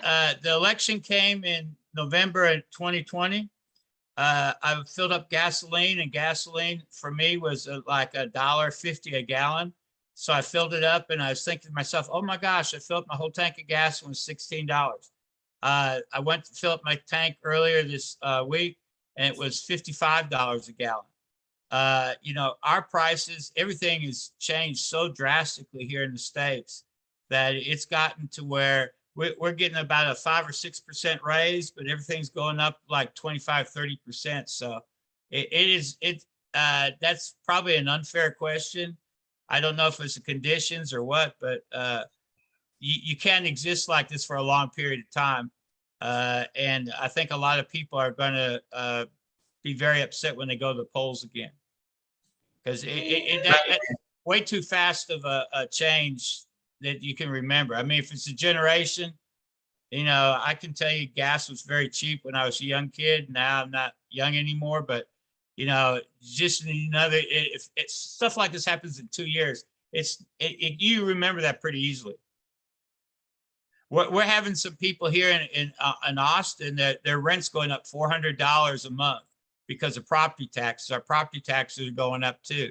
the election came in November of 2020, I filled up gasoline, and gasoline for me was like $1.50 a gallon. So I filled it up, and I was thinking to myself, oh my gosh, I filled up my whole tank of gas and it was $16. I went to fill up my tank earlier this week, and it was $55 a gallon. You know, our prices, everything has changed so drastically here in the States that it's gotten to where we're getting about a 5 or 6% raise, but everything's going up like 25, 30%. So that's probably an unfair question. I don't know if it's the conditions or what, but you can't exist like this for a long period of time. And I think a lot of people are going to be very upset when they go to the polls again, because that's way too fast of a change that you can remember. I mean, if it's a generation, you know, I can tell you gas was very cheap when I was a young kid. Now I'm not young anymore, but you know, just another, if stuff like this happens in 2 years, you remember that pretty easily. We're having some people here in Austin that their rent's going up $400 a month because of property taxes. Our property taxes are going up too.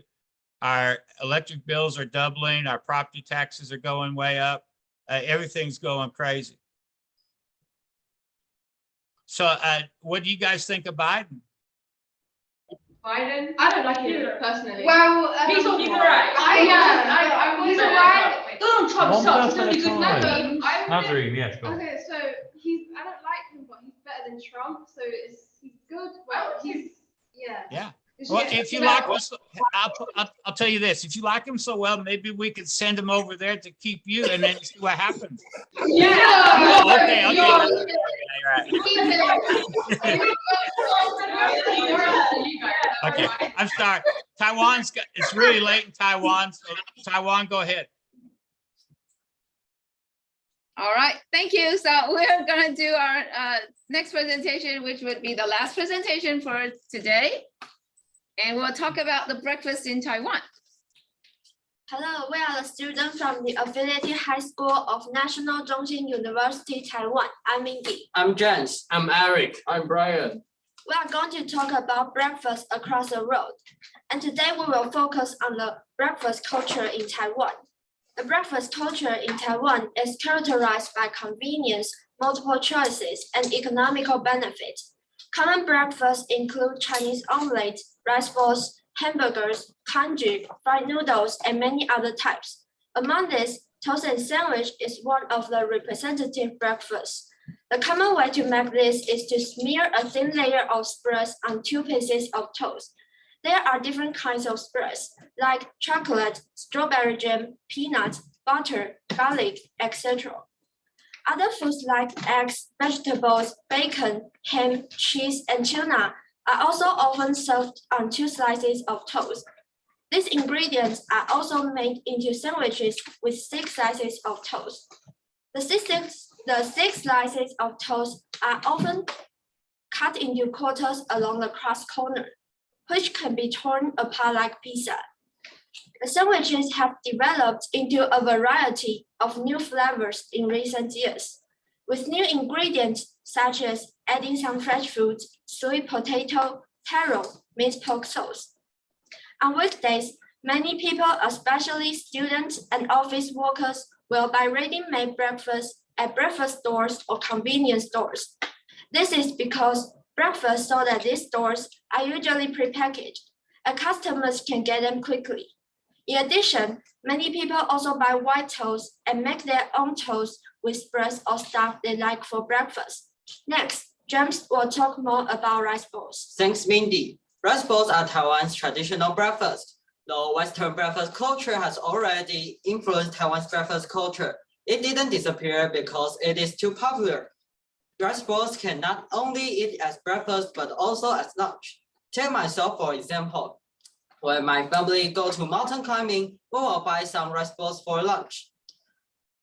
Our electric bills are doubling. Our property taxes are going way up. Everything's going crazy. So what do you guys think of Biden? Biden? I don't like him personally. Well, he's all right. He's alright. Donald Trump sucks. He's only good Nazarene, yes. Okay, so I don't like him, but he's better than Trump, so he's good. Well, Yeah. Well, if you like him, I'll tell you this: if you like him so well, maybe we could send him over there to keep you, and then see what happens. Yeah. Okay. Okay, I'm sorry. It's really late in Taiwan, so Taiwan, go ahead. All right, thank you. So we're gonna do our next presentation, which would be the last presentation for today. And we'll talk about the breakfast in Taiwan. Hello, we are the students from the affiliated high school of National Zhongxin University, Taiwan. I'm Mingy. I'm James. I'm Eric. I'm Brian. We are going to talk about breakfast across the world. And today we will focus on the breakfast culture in Taiwan. The breakfast culture in Taiwan is characterized by convenience, multiple choices, and economical benefit. Common breakfasts include Chinese omelette, rice balls, hamburgers, congee, fried noodles, and many other types. Among these, toast and sandwich is one of the representative breakfasts. The common way to make this is to smear a thin layer of spreads on 2 pieces of toast. There are different kinds of spreads, like chocolate, strawberry jam, peanuts, butter, garlic, etc. Other foods like eggs, vegetables, bacon, ham, cheese, and tuna are also often served on 2 slices of toast. These ingredients are also made into sandwiches with 6 slices of toast. The 6 slices of toast are often cut into quarters along the crust corner, which can be torn apart like pizza. The sandwiches have developed into a variety of new flavors in recent years, with new ingredients such as adding some fresh fruits, sweet potato, taro, minced pork sauce. On weekdays, many people, especially students and office workers, will buy ready-made breakfast at breakfast stores or convenience stores. This is because breakfast sold at these stores are usually prepackaged, and customers can get them quickly. In addition, many people also buy white toast and make their own toast with spreads or stuff they like for breakfast. Next, James will talk more about rice balls. Thanks, Mindy. Rice balls are Taiwan's traditional breakfast. Though Western breakfast culture has already influenced Taiwan's breakfast culture, it didn't disappear because it is too popular. Rice balls can not only eat as breakfast but also as lunch. Take myself for example. When my family go to mountain climbing, we will buy some rice balls for lunch.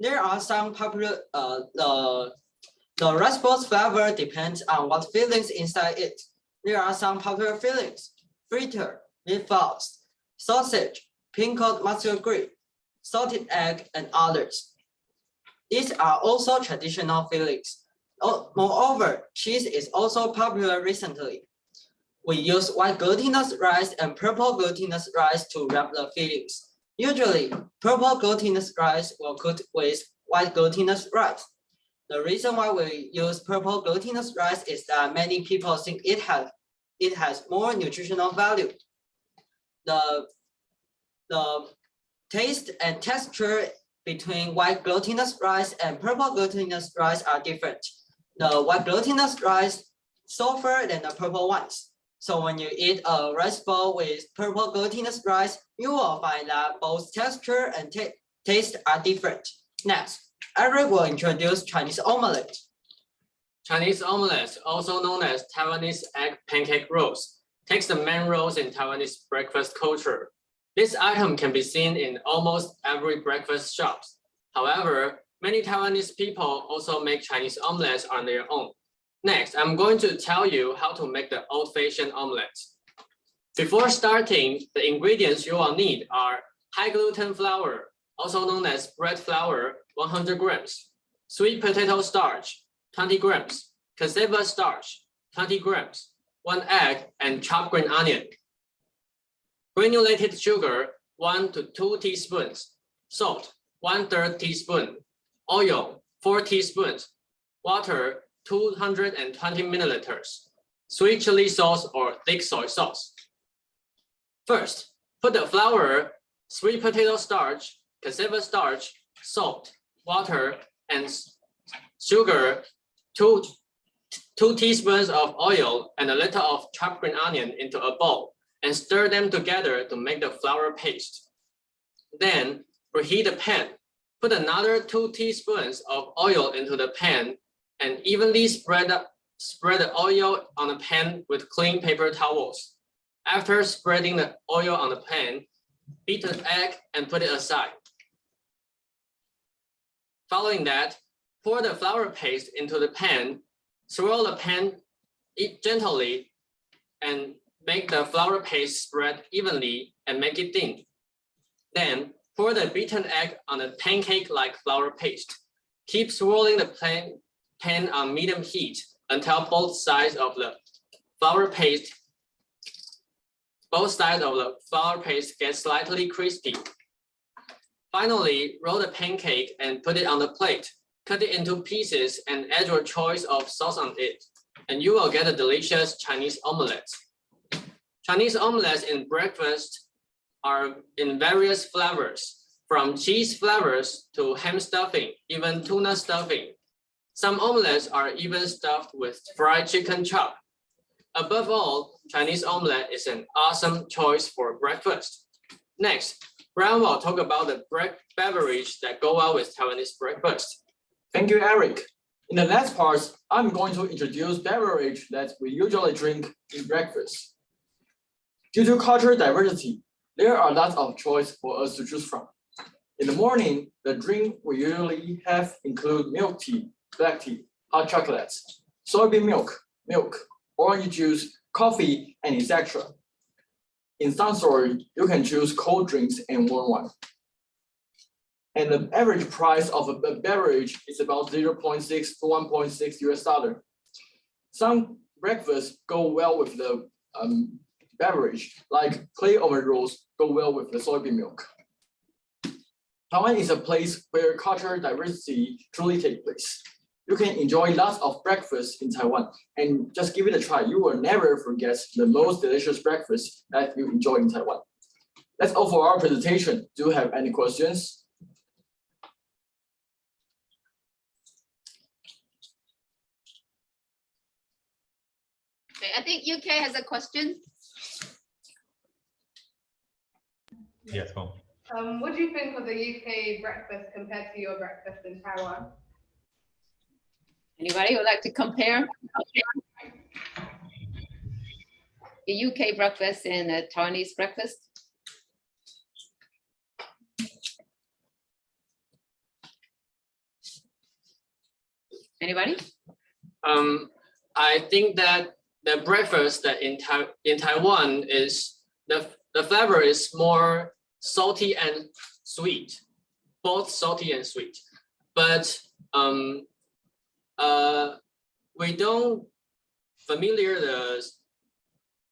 There are some popular, the rice balls flavor depends on what fillings inside it. There are some popular fillings: fritter, meatballs, sausage, pickled mustard green, salted egg, and others. These are also traditional fillings. Moreover, cheese is also popular recently. We use white glutinous rice and purple glutinous rice to wrap the fillings. Usually, purple glutinous rice will cook with white glutinous rice. The reason why we use purple glutinous rice is that many people think it has more nutritional value. The taste and texture between white glutinous rice and purple glutinous rice are different. The white glutinous rice softer than the purple ones. So when you eat a rice bowl with purple glutinous rice, you will find that both texture and taste are different. Next, Eric will introduce Chinese omelette. Chinese omelette, also known as Taiwanese egg pancake rolls, takes the main roles in Taiwanese breakfast culture. This item can be seen in almost every breakfast shops. However, many Taiwanese people also make Chinese omelettes on their own. Next, I'm going to tell you how to make the old-fashioned omelette. Before starting, the ingredients you will need are high gluten flour, also known as bread flour, 100 grams, sweet potato starch, 20 grams, cassava starch, 20 grams, 1 egg, and chopped green onion. Granulated sugar, 1 to 2 teaspoons, salt, 1/3 teaspoon, oil, 4 teaspoons, water, 220 milliliters, sweet chili sauce or thick soy sauce. First, put the flour, sweet potato starch, cassava starch, salt, water, and sugar, 2 teaspoons of oil, and a little of chopped green onion into a bowl, and stir them together to make the flour paste. Then, preheat the pan. Put another 2 teaspoons of oil into the pan and evenly spread the oil on the pan with clean paper towels. After spreading the oil on the pan, beat the egg and put it aside. Following that, pour the flour paste into the pan, swirl the pan gently, and make the flour paste spread evenly and make it thin. Then, pour the beaten egg on the pancake-like flour paste. Keep swirling the pan on medium heat until both sides of the flour paste get slightly crispy. Finally, roll the pancake and put it on the plate. Cut it into pieces and add your choice of sauce on it, and you will get a delicious Chinese omelette. Chinese omelettes in breakfast are in various flavors, from cheese flavors to ham stuffing, even tuna stuffing. Some omelettes are even stuffed with fried chicken chop. Above all, Chinese omelette is an awesome choice for breakfast. Next, Brian will talk about the beverage that go well with Taiwanese breakfast. Thank you, Eric. In the last part, I'm going to introduce beverage that we usually drink in breakfast. Due to cultural diversity, there are lots of choice for us to choose from. In the morning, the drink we usually have include milk tea, black tea, hot chocolates, soybean milk, orange juice, coffee, and etc. In some stores, you can choose cold drinks and warm wine. And the average price of a beverage is about 0.6 to 1.6 US$. Some breakfasts go well with the beverage, like clay oven rolls go well with the soybean milk. Taiwan is a place where cultural diversity truly takes place. You can enjoy lots of breakfast in Taiwan, and just give it a try. You will never forget the most delicious breakfast that you enjoy in Taiwan. That's all for our presentation. Do you have any questions? Okay, I think UK has a question. Yes, go on. What do you think of the UK breakfast compared to your breakfast in Taiwan? Anybody would like to compare the UK breakfast and the Taiwanese breakfast? Anybody? I think that the breakfast that in Taiwan is the flavor is more salty and sweet, both salty and sweet. But we don't familiar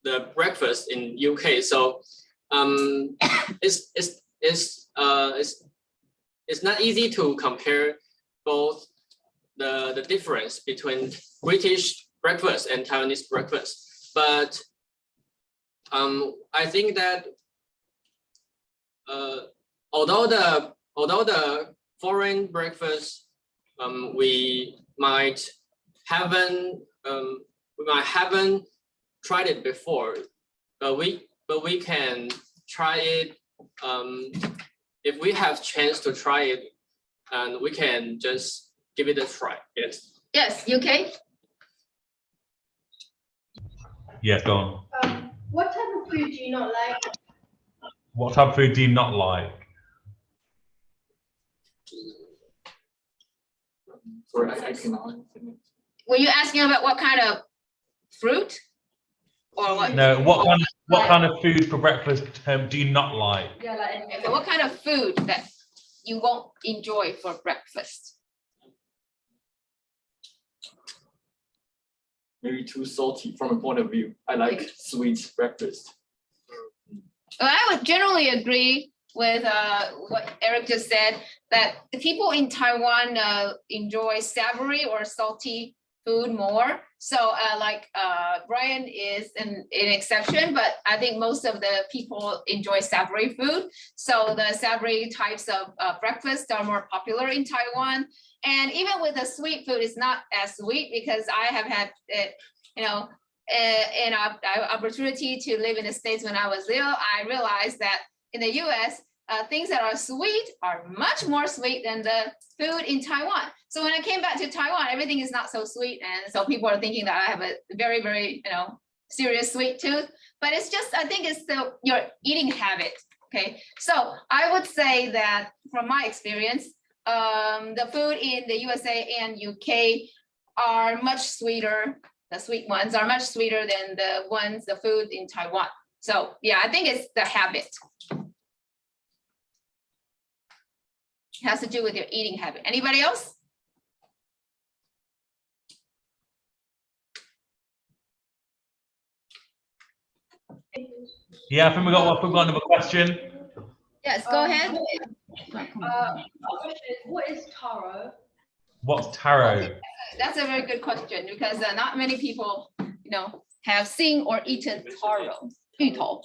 the breakfast in UK, so it's not easy to compare both the difference between British breakfast and Taiwanese breakfast. But I think that although the foreign breakfast we might haven't tried it before, but we can try it if we have chance to try it, and we can just give it a try. Yes. Yes, UK. Yes, go on. What type of food do you not like? What type of food do you not like? Were you asking about what kind of fruit? Or what? No, what kind of food for breakfast do you not like? Yeah, like, so what kind of food that you won't enjoy for breakfast? Maybe too salty from a point of view. I like sweet breakfast. Well, I would generally agree with what Eric just said, that the people in Taiwan enjoy savory or salty food more. So like Brian is an exception, but I think most of the people enjoy savory food. So the savory types of breakfast are more popular in Taiwan. And even with the sweet food, it's not as sweet, because I have had it, an opportunity to live in the States when I was little. I realized that in the US, things that are sweet are much more sweet than the food in Taiwan. So when I came back to Taiwan, everything is not so sweet. And so people are thinking that I have a very, very, serious sweet tooth. But it's just, I think it's your eating habit. Okay. So I would say that from my experience, the food in the USA and UK are much sweeter. The sweet ones are much sweeter than the food in Taiwan. So yeah, I think it's the habit. It has to do with your eating habit. Anybody else? Yeah, I think we got another question. Yes, go ahead. What is taro? What's taro? That's a very good question, because not many people, have seen or eaten taro. 芋头.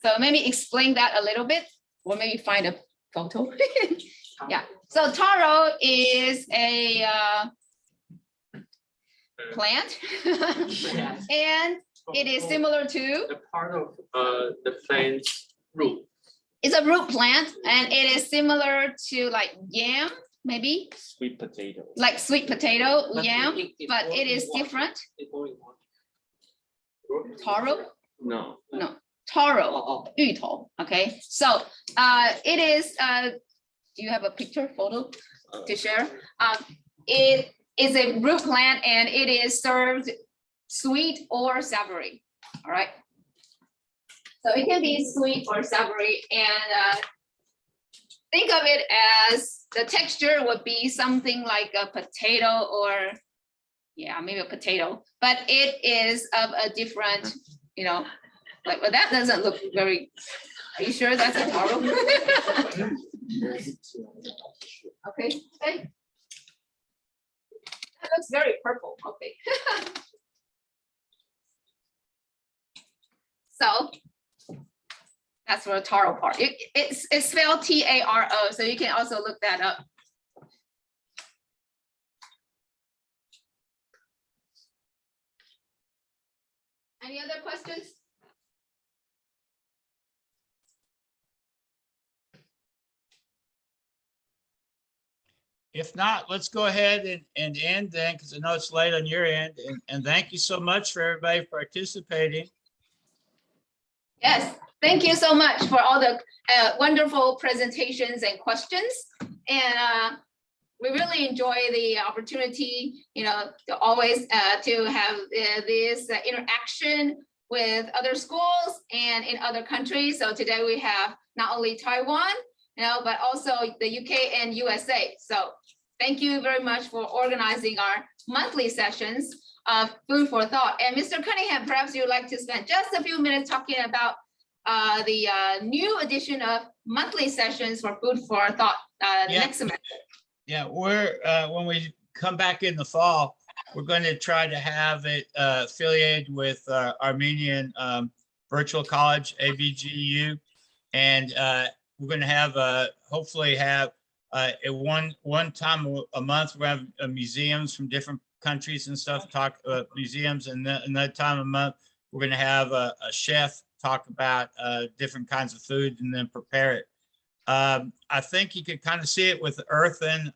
So maybe explain that a little bit, or maybe find a photo. Yeah. So taro is a plant, and it is similar to the part of the plant root. It's a root plant, and it is similar to like yam, maybe Sweet potato. like sweet potato, yam, but it is different. Taro? No. No, taro, 芋头. Okay, so it is. Do you have a picture photo to share? It is a root plant, and it is served sweet or savory. All right. So it can be sweet or savory, and think of it as the texture would be something like a potato, or yeah, maybe a potato, but it is of a different, you know, like, well, that doesn't look very, are you sure that's a taro? Okay, okay. That looks very purple, okay. So that's for the taro part. It's spelled T-A-R-O, so you can also look that up. Any other questions? If not, let's go ahead and end then, because I know it's late on your end. And thank you so much for everybody participating. Yes, thank you so much for all the wonderful presentations and questions. And we really enjoy the opportunity, you know, to always to have this interaction with other schools and in other countries. So today we have not only Taiwan, you know, but also the UK and USA. So thank you very much for organizing our monthly sessions of Food for Thought. And Mr. Cunningham, perhaps you'd like to spend just a few minutes talking about the new edition of monthly sessions for Food for Thought next semester. Yeah, we're when we come back in the fall, we're going to try to have it affiliated with Armenian Virtual College, AVGU, and we're going to have hopefully have one time a month we have museums from different countries and stuff talk museums, and then another time a month we're going to have a chef talk about different kinds of food and then prepare it. I think you could kind of see it with the earthen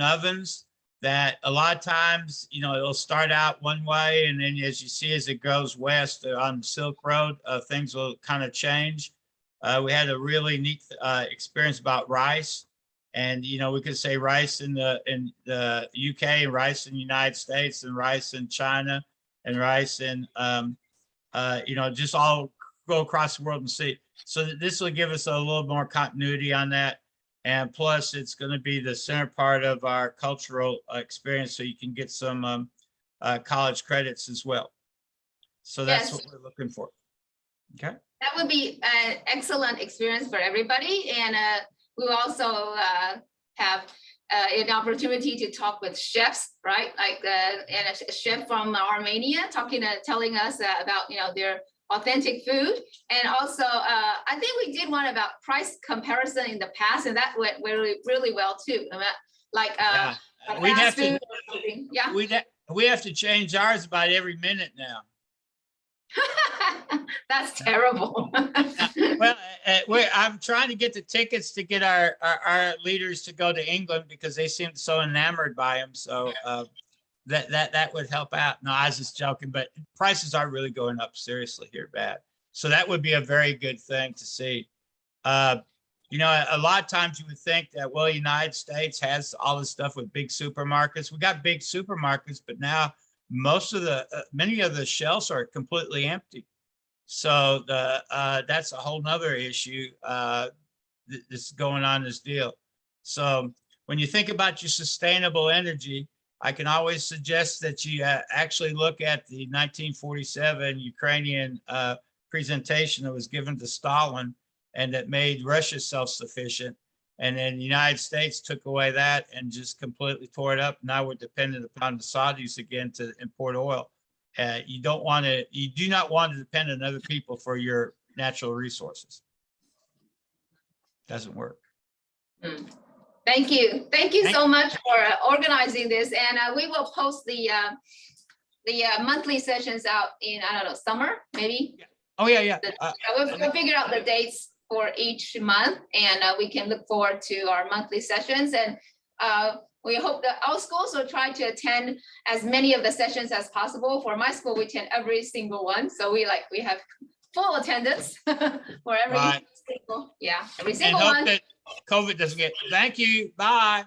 ovens, that a lot of times, you know, it'll start out one way, and then as you see, as it goes west on the Silk Road, things will kind of change. We had a really neat experience about rice, and you know, we could say rice in the UK, and rice in the United States, and rice in China, and rice in you know, just all go across the world and see. So this will give us a little more continuity on that. And plus, it's going to be the center part of our cultural experience, so you can get some college credits as well. So that's what we're looking for. Okay. That would be an excellent experience for everybody. And we will also have an opportunity to talk with chefs, right? Like and a chef from Armenia telling us about, you know, their authentic food. And also, I think we did one about price comparison in the past, and that went really, really well too. Like we have to, yeah. We have to change ours about every minute now. That's terrible. Well, I'm trying to get the tickets to get our leaders to go to England because they seem so enamored by them. So that would help out. No, I was just joking, but prices are really going up seriously here, bad. So that would be a very good thing to see. You know, a lot of times you would think that, well, United States has all this stuff with big supermarkets. We got big supermarkets, but now many of the shelves are completely empty. So that's a whole nother issue that's going on this deal. So when you think about your sustainable energy, I can always suggest that you actually look at the 1947 Ukrainian presentation that was given to Stalin and that made Russia self-sufficient. And then the United States took away that and just completely tore it up. Now we're dependent upon the Saudis again to import oil. You do not want to depend on other people for your natural resources. Doesn't work. Thank you. Thank you so much for organizing this. And we will post the monthly sessions out in, I don't know, summer, maybe? Oh, yeah. We'll figure out the dates for each month, and we can look forward to our monthly sessions. And we hope that our schools will try to attend as many of the sessions as possible. For my school, we attend every single one. So we have full attendance for every single, every single one. And hope that COVID doesn't get, thank you, bye.